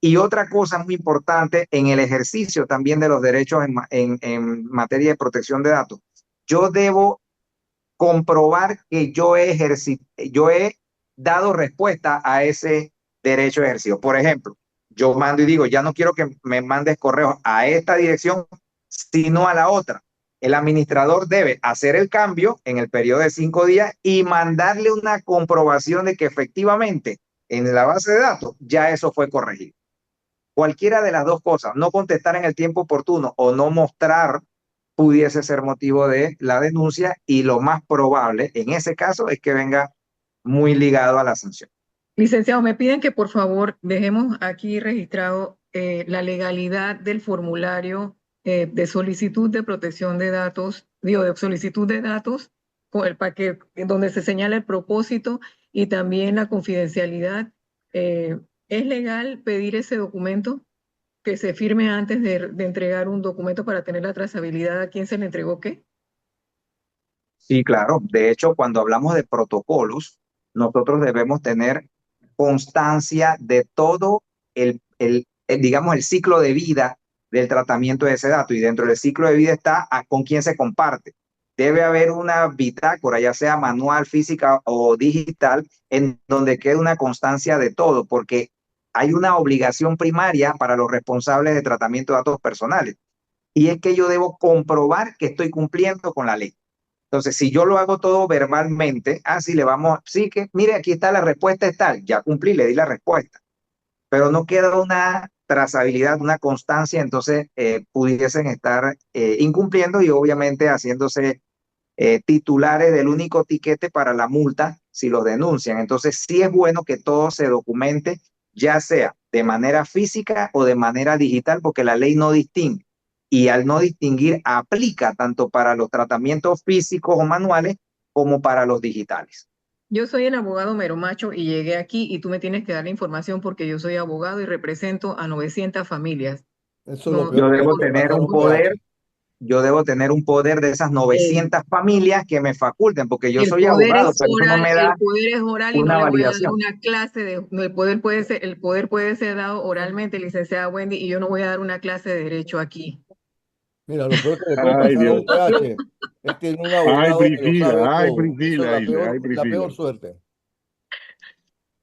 [SPEAKER 4] Y otra cosa muy importante en el ejercicio también de los derechos en materia de protección de datos, yo debo comprobar que yo he dado respuesta a ese derecho ejercido. Por ejemplo, yo mando y digo, ya no quiero que me mandes correos a esta dirección, sino a la otra. El administrador debe hacer el cambio en el periodo de 5 días y mandarle una comprobación de que efectivamente en la base de datos ya eso fue corregido. Cualquiera de las dos cosas, no contestar en el tiempo oportuno o no mostrar, pudiese ser motivo de la denuncia, y lo más probable en ese caso es que venga muy ligado a la sanción.
[SPEAKER 2] Licenciado, me piden que por favor dejemos aquí registrado la legalidad del formulario de solicitud de protección de datos, digo, de solicitud de datos, con el paquete donde se señala el propósito y también la confidencialidad. ¿Es legal pedir ese documento que se firme antes de entregar un documento para tener la trazabilidad a quién se le entregó qué?
[SPEAKER 4] Sí, claro. De hecho, cuando hablamos de protocolos, nosotros debemos tener constancia de todo digamos, el ciclo de vida del tratamiento de ese dato. Y dentro del ciclo de vida está con quién se comparte. Debe haber una bitácora, ya sea manual, física o digital, en donde quede una constancia de todo, porque hay una obligación primaria para los responsables de tratamiento de datos personales. Y es que yo debo comprobar que estoy cumpliendo con la ley. Entonces, si yo lo hago todo verbalmente, sí, sí que, mire, aquí está la respuesta, es tal, ya cumplí, le di la respuesta, pero no queda una trazabilidad, una constancia, entonces pudiesen estar incumpliendo y obviamente haciéndose titulares del único tiquete para la multa si los denuncian. Entonces, sí es bueno que todo se documente, ya sea de manera física o de manera digital, porque la ley no distingue. Y al no distinguir, aplica tanto para los tratamientos físicos o manuales como para los digitales.
[SPEAKER 2] Yo soy el abogado Mero Macho y llegué aquí y tú me tienes que dar la información porque yo soy abogado y represento a 900 familias.
[SPEAKER 6] Eso es lo
[SPEAKER 2] No,
[SPEAKER 6] peor
[SPEAKER 4] Yo
[SPEAKER 6] que
[SPEAKER 4] debo
[SPEAKER 6] puede
[SPEAKER 4] tener
[SPEAKER 6] pasar a
[SPEAKER 4] un
[SPEAKER 6] un PH.
[SPEAKER 4] poder yo debo tener un poder de esas 900 familias que me faculten, porque yo
[SPEAKER 2] el
[SPEAKER 4] soy
[SPEAKER 2] poder
[SPEAKER 4] abogado,
[SPEAKER 2] es
[SPEAKER 4] pero eso no
[SPEAKER 2] oral,
[SPEAKER 4] me
[SPEAKER 2] el
[SPEAKER 4] da
[SPEAKER 2] poder es oral y no
[SPEAKER 4] una
[SPEAKER 2] le voy a dar
[SPEAKER 4] validación.
[SPEAKER 2] una clase de, no, el poder puede ser dado oralmente, licenciada Wendy, y yo no voy a dar una clase de derecho aquí.
[SPEAKER 6] Mira, lo peor que le puede
[SPEAKER 3] Ay,
[SPEAKER 6] pasar a
[SPEAKER 3] Dios.
[SPEAKER 6] un PH es tener un
[SPEAKER 3] Ay,
[SPEAKER 6] abogado que lo sabe
[SPEAKER 3] Priscila, ay,
[SPEAKER 6] todo. Eso
[SPEAKER 3] Priscila, dice, ay,
[SPEAKER 6] es la
[SPEAKER 3] Priscila.
[SPEAKER 6] peor suerte.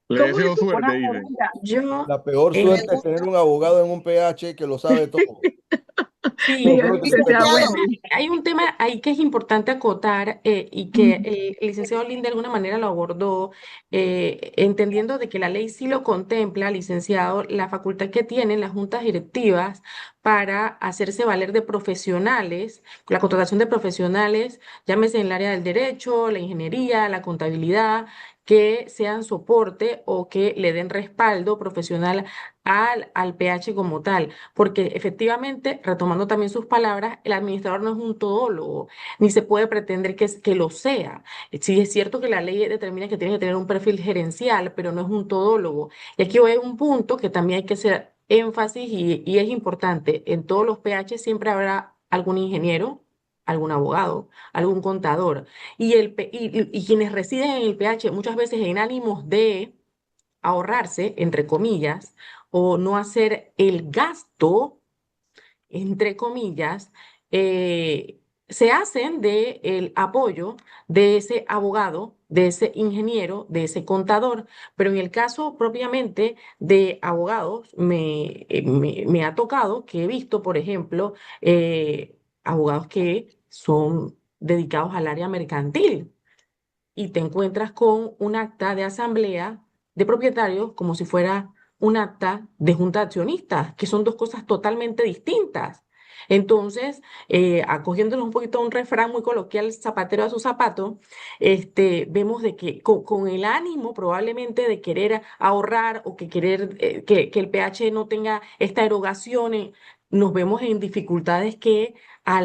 [SPEAKER 3] Le
[SPEAKER 2] ¿Cómo
[SPEAKER 3] deseo
[SPEAKER 2] es?
[SPEAKER 5] Una
[SPEAKER 3] suerte, dice.
[SPEAKER 5] pregunta. Yo,
[SPEAKER 6] La peor
[SPEAKER 5] en
[SPEAKER 6] suerte es tener un abogado en un PH que lo sabe todo. Eso es lo
[SPEAKER 5] Sí,
[SPEAKER 2] Diga,
[SPEAKER 6] peor que te puede
[SPEAKER 2] licenciada
[SPEAKER 6] pasar.
[SPEAKER 7] Licenciado,
[SPEAKER 2] Wendy.
[SPEAKER 5] hay un tema ahí que es importante acotar y que el licenciado Lin de alguna manera lo abordó, entendiendo de que la ley sí lo contempla, licenciado, la facultad que tienen las juntas directivas para hacerse valer de profesionales, la contratación de profesionales, llámese en el área del derecho, la ingeniería, la contabilidad, que sean soporte o que le den respaldo profesional al PH como tal. Porque efectivamente, retomando también sus palabras, el administrador no es un todólogo, ni se puede pretender que lo sea. Sí, es cierto que la ley determina que tiene que tener un perfil gerencial, pero no es un todólogo. Y aquí hay un punto que también hay que hacer énfasis y es importante. En todos los PH siempre habrá algún ingeniero, algún abogado, algún contador. Y quienes residen en el PH muchas veces en ánimos de ahorrarse, entre comillas, o no hacer el gasto, entre comillas, se hacen de el apoyo de ese abogado, de ese ingeniero, de ese contador. Pero en el caso propiamente de abogados, me ha tocado que he visto, por ejemplo, abogados que son dedicados al área mercantil y te encuentras con un acta de asamblea de propietarios como si fuera un acta de junta de accionistas, que son dos cosas totalmente distintas. Entonces, acogiéndonos un poquito a un refrán muy coloquial, zapatero a su zapato, vemos de que con el ánimo probablemente de querer ahorrar o que querer que el PH no tenga esta erogación, nos vemos en dificultades que a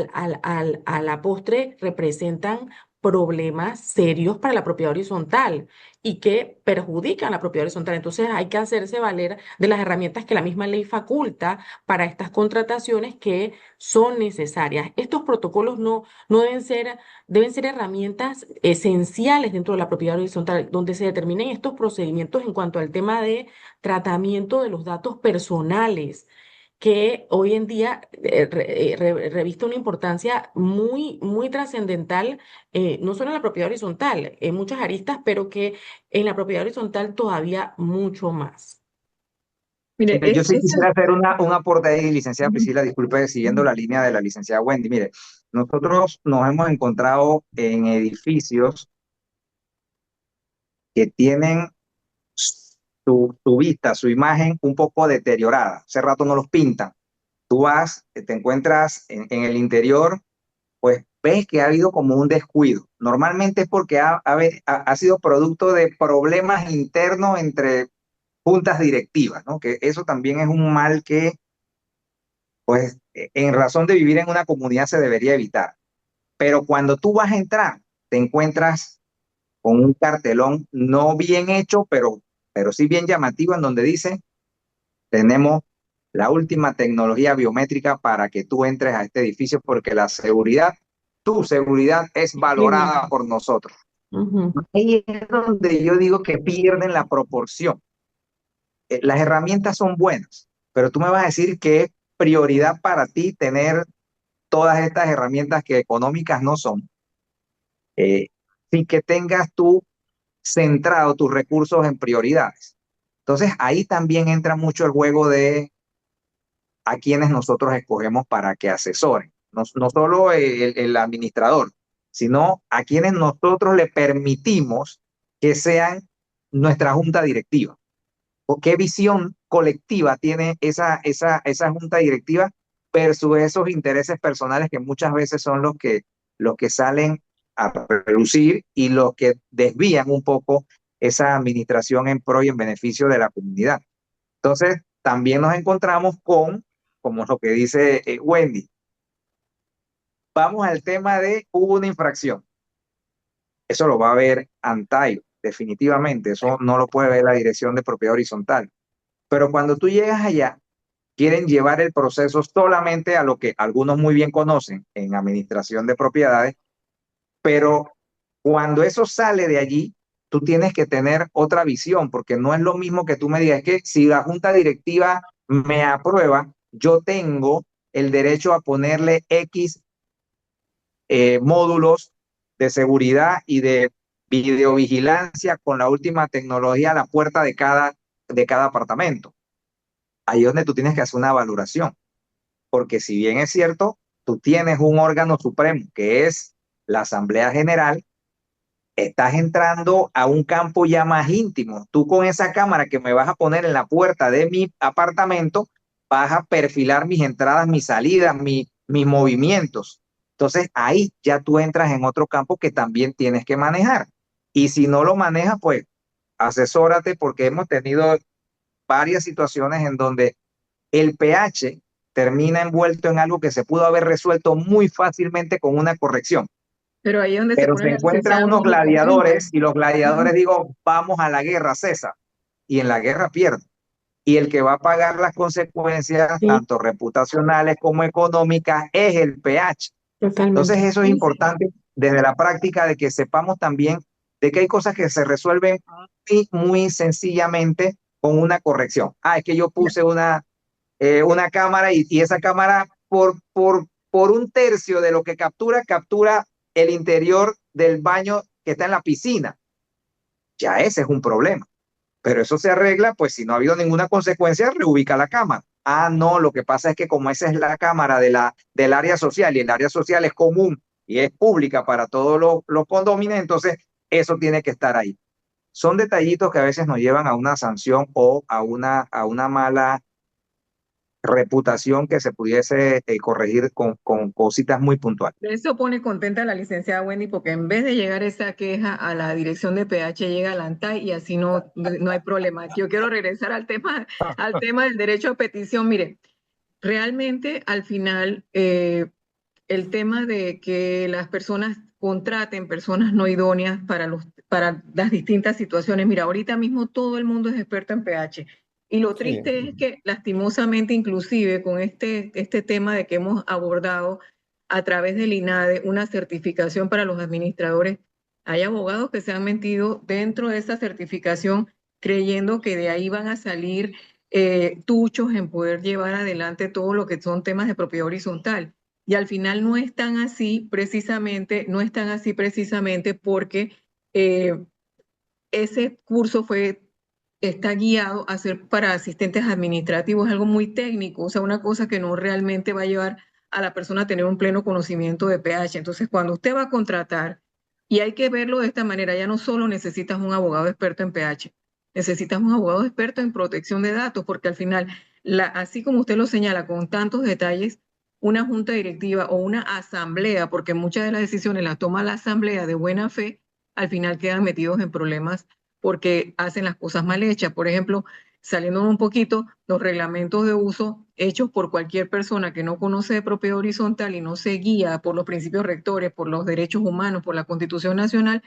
[SPEAKER 5] la postre representan problemas serios para la propiedad horizontal y que perjudican la propiedad horizontal. Entonces hay que hacerse valer de las herramientas que la misma ley faculta para estas contrataciones que son necesarias. Estos protocolos no deben ser herramientas esenciales dentro de la propiedad horizontal, donde se determinen estos procedimientos en cuanto al tema de tratamiento de los datos personales que hoy en día reviste una importancia muy trascendental, no solo en la propiedad horizontal, en muchas aristas, pero que en la propiedad horizontal todavía mucho más.
[SPEAKER 2] Mire,
[SPEAKER 4] Yo sí
[SPEAKER 2] esa,
[SPEAKER 4] quisiera hacer un aporte ahí, licenciada
[SPEAKER 2] ujú,
[SPEAKER 4] Priscila, disculpe, siguiendo
[SPEAKER 2] ujú.
[SPEAKER 4] la línea de la licenciada Wendy. Mire, nosotros nos hemos encontrado en edificios que tienen su vista, su imagen un poco deteriorada. Hace rato no los pintan. Tú vas, te encuentras en el interior, pues ves que ha habido como un descuido. Normalmente es porque ha sido producto de problemas internos entre juntas directivas, ¿no? Que eso también es un mal que, pues, en razón de vivir en una comunidad se debería evitar. Pero cuando tú vas a entrar, te encuentras con un cartelón no bien hecho, pero sí bien llamativo, en donde dice, tenemos la última tecnología biométrica para que tú entres a este edificio porque la seguridad, tu seguridad es
[SPEAKER 5] Sí.
[SPEAKER 4] valorada por nosotros.
[SPEAKER 5] Ujú.
[SPEAKER 4] Ahí es donde yo digo que pierden la proporción. Las herramientas son buenas, pero tú me vas a decir que es prioridad para ti tener todas estas herramientas que económicas no son, eh, sin que tengas tú centrado tus recursos en prioridades. Entonces ahí también entra mucho el juego de a quienes nosotros escogemos para que asesoren. No solo el administrador, sino a quienes nosotros le permitimos que sean nuestra junta directiva. ¿O qué visión colectiva tiene esa junta directiva versus esos intereses personales que muchas veces son los que salen a relucir y los que desvían un poco esa administración en pro y en beneficio de la comunidad? Entonces, también nos encontramos con, como lo que dice Wendy, vamos al tema de hubo una infracción. Eso lo va a ver Antayo, definitivamente. Eso no lo puede ver la Dirección de Propiedad Horizontal. Pero cuando tú llegas allá, quieren llevar el proceso solamente a lo que algunos muy bien conocen en administración de propiedades, pero cuando eso sale de allí, tú tienes que tener otra visión, porque no es lo mismo que tú me digas que si la junta directiva me aprueba, yo tengo el derecho a ponerle X módulos de seguridad y de videovigilancia con la última tecnología a la puerta de cada apartamento. Ahí es donde tú tienes que hacer una valoración, porque si bien es cierto, tú tienes un órgano supremo que es la Asamblea General, estás entrando a un campo ya más íntimo. Tú con esa cámara que me vas a poner en la puerta de mi apartamento, vas a perfilar mis entradas, mis salidas, mis movimientos. Entonces ahí ya tú entras en otro campo que también tienes que manejar. Y si no lo manejas, pues asesórate porque hemos tenido varias situaciones en donde el pH termina envuelto en algo que se pudo haber resuelto muy fácilmente con una corrección.
[SPEAKER 2] Pero ahí es donde se
[SPEAKER 4] Pero
[SPEAKER 2] pone
[SPEAKER 4] se
[SPEAKER 2] la
[SPEAKER 4] encuentran
[SPEAKER 2] licenciada
[SPEAKER 4] unos
[SPEAKER 2] Wendy presente.
[SPEAKER 4] gladiadores y los gladiadores
[SPEAKER 2] Ujú.
[SPEAKER 4] digo, vamos a la guerra, César. Y en la guerra pierde. Y el que va a pagar las consecuencias,
[SPEAKER 5] Sí,
[SPEAKER 4] tanto reputacionales como económicas, es el pH. Entonces
[SPEAKER 5] totalmente.
[SPEAKER 4] eso es importante desde la práctica de que sepamos también de que hay cosas que se resuelven muy sencillamente con una corrección. Ah, es que yo
[SPEAKER 2] Ya.
[SPEAKER 4] puse una cámara y esa cámara por un tercio de lo que captura el interior del baño que está en la piscina. Ya ese es un problema. Pero eso se arregla, pues si no ha habido ninguna consecuencia, reubica la cámara. Ah, no, lo que pasa es que como esa es la cámara del área social y el área social es común y es pública para todos los condóminos, entonces eso tiene que estar ahí. son detallitos que a veces nos llevan a una sanción o a una mala reputación que se pudiese corregir con cositas muy puntuales.
[SPEAKER 2] De eso pone contenta a la licenciada Wendy, porque en vez de llegar esa queja a la dirección de PH, llega a la ANTAI y así no hay problema. Yo quiero regresar al tema del derecho a petición. Mire, realmente al final el tema de que las personas contraten personas no idóneas para las distintas situaciones. Mira, ahorita mismo todo el mundo es experto en PH. Y lo
[SPEAKER 6] Sí.
[SPEAKER 2] triste es que lastimosamente, inclusive con este tema de que hemos abordado a través del INADE una certificación para los administradores, hay abogados que se han metido dentro de esa certificación creyendo que de ahí van a salir tuchos en poder llevar adelante todo lo que son temas de propiedad horizontal. Y al final no están así precisamente, no están así precisamente porque ese curso está guiado a ser para asistentes administrativos, es algo muy técnico, o sea, una cosa que no realmente va a llevar a la persona a tener un pleno conocimiento de PH. Entonces, cuando usted va a contratar, y hay que verlo de esta manera, ya no solo necesitas un abogado experto en PH, necesitas un abogado experto en protección de datos, porque al final, así como usted lo señala con tantos detalles, una junta directiva o una asamblea, porque muchas de las decisiones las toma la asamblea de buena fe, al final quedan metidos en problemas porque hacen las cosas mal hechas. Por ejemplo, saliendo un poquito, los reglamentos de uso hechos por cualquier persona que no conoce de propiedad horizontal y no se guía por los principios rectores, por los derechos humanos, por la Constitución Nacional,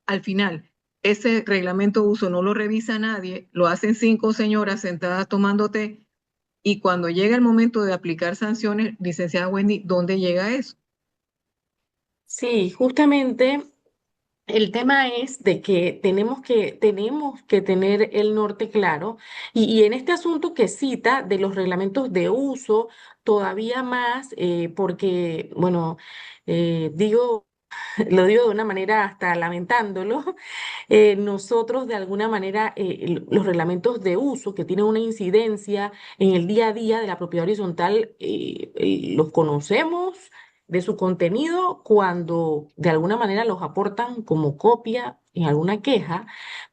[SPEAKER 2] al final ese reglamento de uso no lo revisa nadie, lo hacen 5 señoras sentadas tomando té, y cuando llega el momento de aplicar sanciones, licenciada Wendy, ¿dónde llega eso?
[SPEAKER 5] Sí, justamente el tema es de que tenemos que tener el norte claro y en este asunto que cita de los reglamentos de uso, todavía más, porque, bueno, digo, lo digo de una manera hasta lamentándolo, nosotros de alguna manera los reglamentos de uso que tienen una incidencia en el día a día de la propiedad horizontal los conocemos de su contenido cuando de alguna manera los aportan como copia en alguna queja,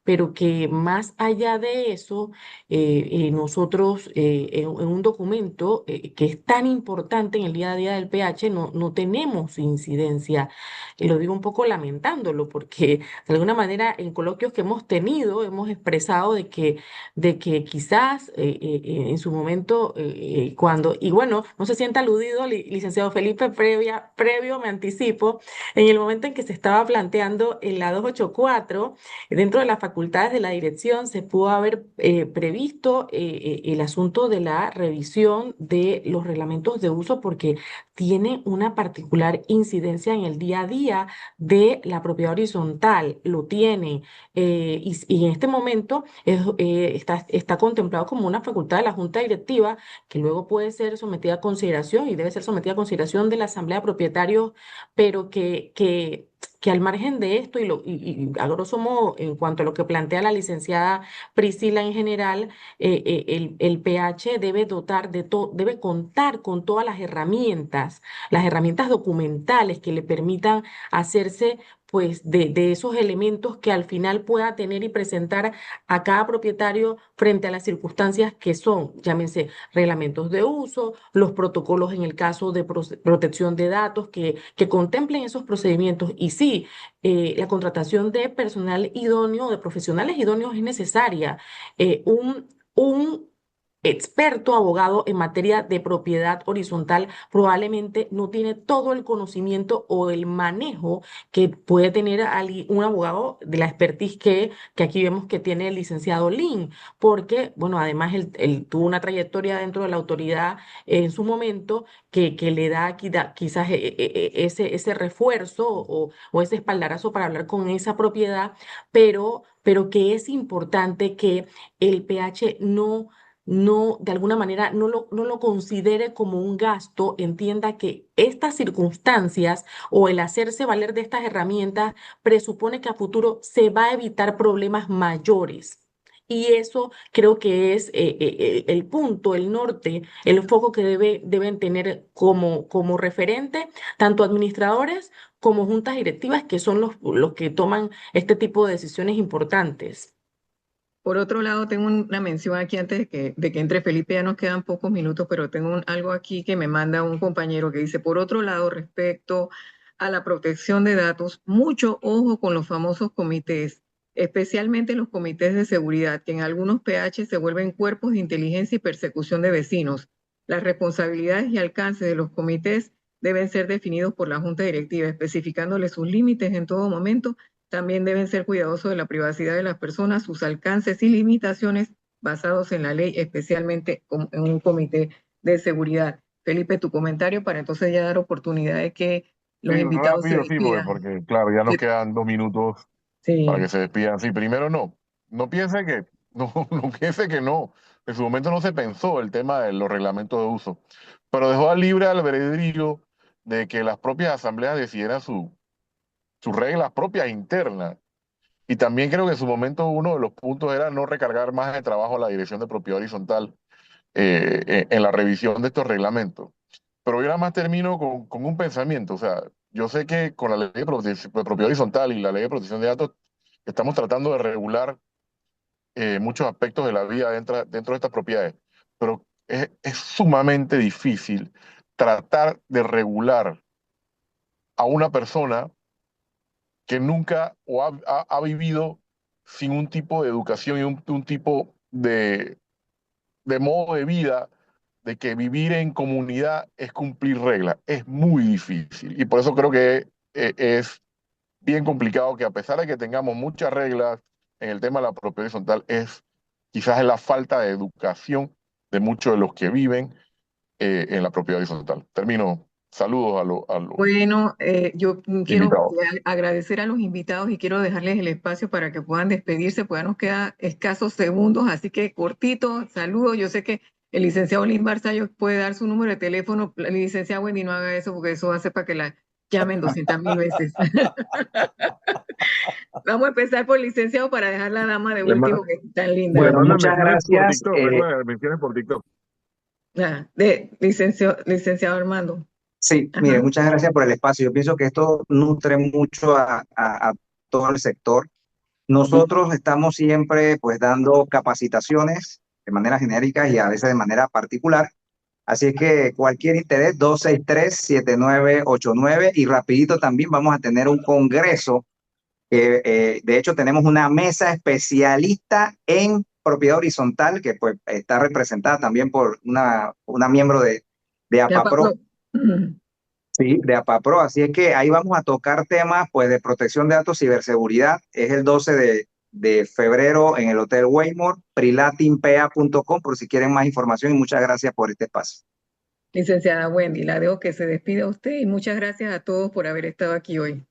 [SPEAKER 5] pero que más allá de eso, nosotros en un documento que es tan importante en el día a día del PH no tenemos incidencia. Y lo digo un poco lamentándolo, porque de alguna manera en coloquios que hemos tenido hemos expresado de que quizás en su momento, cuando, y bueno, no se sienta aludido, licenciado Felipe, previo me anticipo, en el momento en que se estaba planteando en la 284, dentro de las facultades de la dirección se pudo haber previsto el asunto de la revisión de los reglamentos de uso porque tiene una particular incidencia en el día a día de la propiedad horizontal, lo tiene, y en este momento está contemplado como una facultad de la Junta Directiva que luego puede ser sometida a consideración y debe ser sometida a consideración de la Asamblea de Propietarios, pero que al margen de esto y a grosso modo, en cuanto a lo que plantea la licenciada Priscila en general, el PH debe debe contar con todas las herramientas documentales que le permitan hacerse pues de esos elementos que al final pueda tener y presentar a cada propietario frente a las circunstancias que son, llámense reglamentos de uso, los protocolos en el caso de protección de datos que contemplen esos procedimientos. Y sí, la contratación de personal idóneo, de profesionales idóneos es necesaria. Un experto abogado en materia de propiedad horizontal probablemente no tiene todo el conocimiento o el manejo que puede tener un abogado de la expertise que aquí vemos que tiene el licenciado Lin, porque, bueno, además él tuvo una trayectoria dentro de la autoridad en su momento que le da quizás ese refuerzo o ese espaldarazo para hablar con esa propiedad, pero que es importante que el PH de alguna manera, no lo considere como un gasto, entienda que estas circunstancias o el hacerse valer de estas herramientas presupone que a futuro se va a evitar problemas mayores. Y eso creo que es el punto, el norte, el foco que deben tener como referente tanto administradores como juntas directivas, que son los que toman este tipo de decisiones importantes.
[SPEAKER 2] Por otro lado, tengo una mención aquí antes de que entre Felipe, ya nos quedan pocos minutos, pero tengo algo aquí que me manda un compañero que dice, por otro lado, respecto a la protección de datos, mucho ojo con los famosos comités, especialmente los comités de seguridad, que en algunos PH se vuelven cuerpos de inteligencia y persecución de vecinos. Las responsabilidades y alcances de los comités deben ser definidos por la Junta Directiva, especificándole sus límites en todo momento. También deben ser cuidadosos de la privacidad de las personas, sus alcances y limitaciones basados en la ley, especialmente en un comité de seguridad. Felipe, tu comentario para entonces ya dar oportunidad de que los
[SPEAKER 3] Sí,
[SPEAKER 2] invitados se
[SPEAKER 3] rápido, sí,
[SPEAKER 2] despidan.
[SPEAKER 3] porque claro, ya nos quedan 2 minutos para
[SPEAKER 2] Sí,
[SPEAKER 3] que se despidan. Sí, primero no piense que, no piense que no. En su momento no se pensó el tema de los reglamentos de uso, pero dejó al libre albedrío de que las propias asambleas decidieran sus reglas propias internas. Y también creo que en su momento uno de los puntos era no recargar más de trabajo a la Dirección de Propiedad Horizontal en la revisión de estos reglamentos. Pero yo nada más termino con un pensamiento. O sea, yo sé que con la ley de propiedad horizontal y la ley de protección de datos estamos tratando de regular muchos aspectos de la vida dentro de estas propiedades, pero es sumamente difícil tratar de regular a una persona que nunca ha vivido sin un tipo de educación y un tipo de modo de vida, de que vivir en comunidad es cumplir reglas. Es muy difícil. Y por eso creo que es bien complicado que a pesar de que tengamos muchas reglas en el tema de la propiedad horizontal, quizás es la falta de educación de muchos de los que viven en la propiedad horizontal. Termino. Saludos a los
[SPEAKER 2] bueno, yo quiero
[SPEAKER 3] invitados.
[SPEAKER 2] agradecer a los invitados y quiero dejarles el espacio para que puedan despedirse, pues ya nos queda escasos segundos, así que cortito, saludos. Yo sé que el licenciado Lin Barzallo puede dar su número de teléfono, la licenciada Wendy no haga eso porque eso hace para que la llamen 200.000 veces. Vamos a empezar por el licenciado para dejar la dama de
[SPEAKER 3] Le, ma-
[SPEAKER 2] último que es tan linda.
[SPEAKER 3] le
[SPEAKER 4] Bueno,
[SPEAKER 3] mandan
[SPEAKER 4] muchas
[SPEAKER 3] menciones por
[SPEAKER 4] gracias.
[SPEAKER 3] TikTok, recuerda, menciones por TikTok.
[SPEAKER 2] De licenciado Armando.
[SPEAKER 4] Sí, mire,
[SPEAKER 2] Ajá.
[SPEAKER 4] muchas gracias por el espacio. Yo pienso que esto nutre mucho a todo el sector. Nosotros estamos siempre pues dando capacitaciones de manera genérica y a veces de manera particular. Así es que cualquier interés, 263-7989 y rapidito también vamos a tener un congreso. De hecho, tenemos una mesa especialista en propiedad horizontal que pues está representada también por una miembro de
[SPEAKER 2] Ya
[SPEAKER 4] APAPRO.
[SPEAKER 2] pasó. Ujú.
[SPEAKER 4] Sí, de APAPRO. Así es que ahí vamos a tocar temas pues, de protección de datos, ciberseguridad. Es el 12 de febrero en el Hotel Waymore, prilatinpa.com por si quieren más información y muchas gracias por este espacio.
[SPEAKER 2] Licenciada Wendy, la dejo que se despida usted y muchas gracias a todos por haber estado aquí hoy.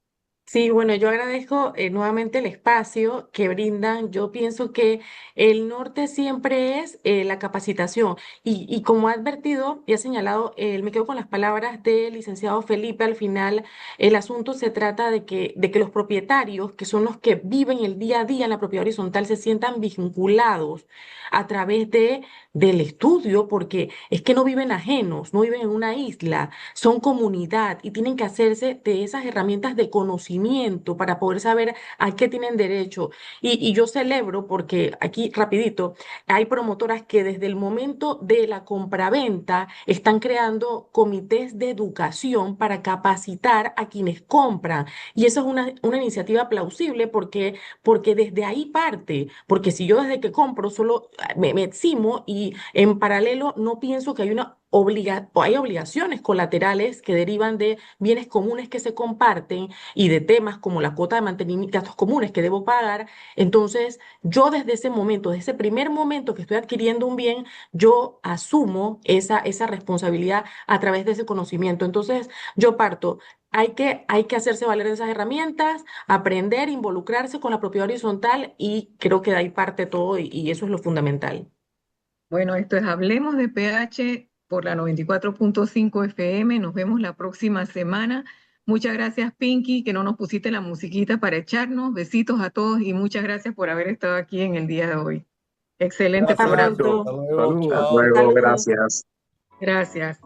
[SPEAKER 5] Sí, bueno, yo agradezco nuevamente el espacio que brindan. Yo pienso que el norte siempre es la capacitación y como ha advertido y ha señalado, me quedo con las palabras del licenciado Felipe. Al final, el asunto se trata de que los propietarios, que son los que viven el día a día en la propiedad horizontal, se sientan vinculados a través del estudio, porque es que no viven ajenos, no viven en una isla, son comunidad y tienen que hacerse de esas herramientas de conocimiento para poder saber a qué tienen derecho. Y yo celebro porque aquí, rapidito, hay promotoras que desde el momento de la compraventa están creando comités de educación para capacitar a quienes compran. Y eso es una iniciativa plausible porque desde ahí parte, porque si yo desde que compro solo me eximo y en paralelo no pienso que hay o hay obligaciones colaterales que derivan de bienes comunes que se comparten y de temas como la cuota de mantenimiento, gastos comunes que debo pagar. Entonces, yo desde ese momento, desde ese primer momento que estoy adquiriendo un bien, yo asumo esa responsabilidad a través de ese conocimiento. Entonces, yo parto. Hay que hacerse valer de esas herramientas, aprender, involucrarse con la propiedad horizontal y creo que de ahí parte todo y eso es lo fundamental.
[SPEAKER 2] Bueno, esto es Hablemos de PH por la 94.5 FM. Nos vemos la próxima semana. Muchas gracias, Pinky, que no nos pusiste la musiquita para echarnos. Besitos a todos y muchas gracias por haber estado aquí en el día de hoy. Excelente
[SPEAKER 6] Gracias,
[SPEAKER 2] programa.
[SPEAKER 6] hasta
[SPEAKER 5] pronto.
[SPEAKER 6] luego,
[SPEAKER 3] Saludos.
[SPEAKER 4] Hasta
[SPEAKER 6] chao.
[SPEAKER 4] luego,
[SPEAKER 5] Saludos.
[SPEAKER 4] gracias.
[SPEAKER 2] Gracias.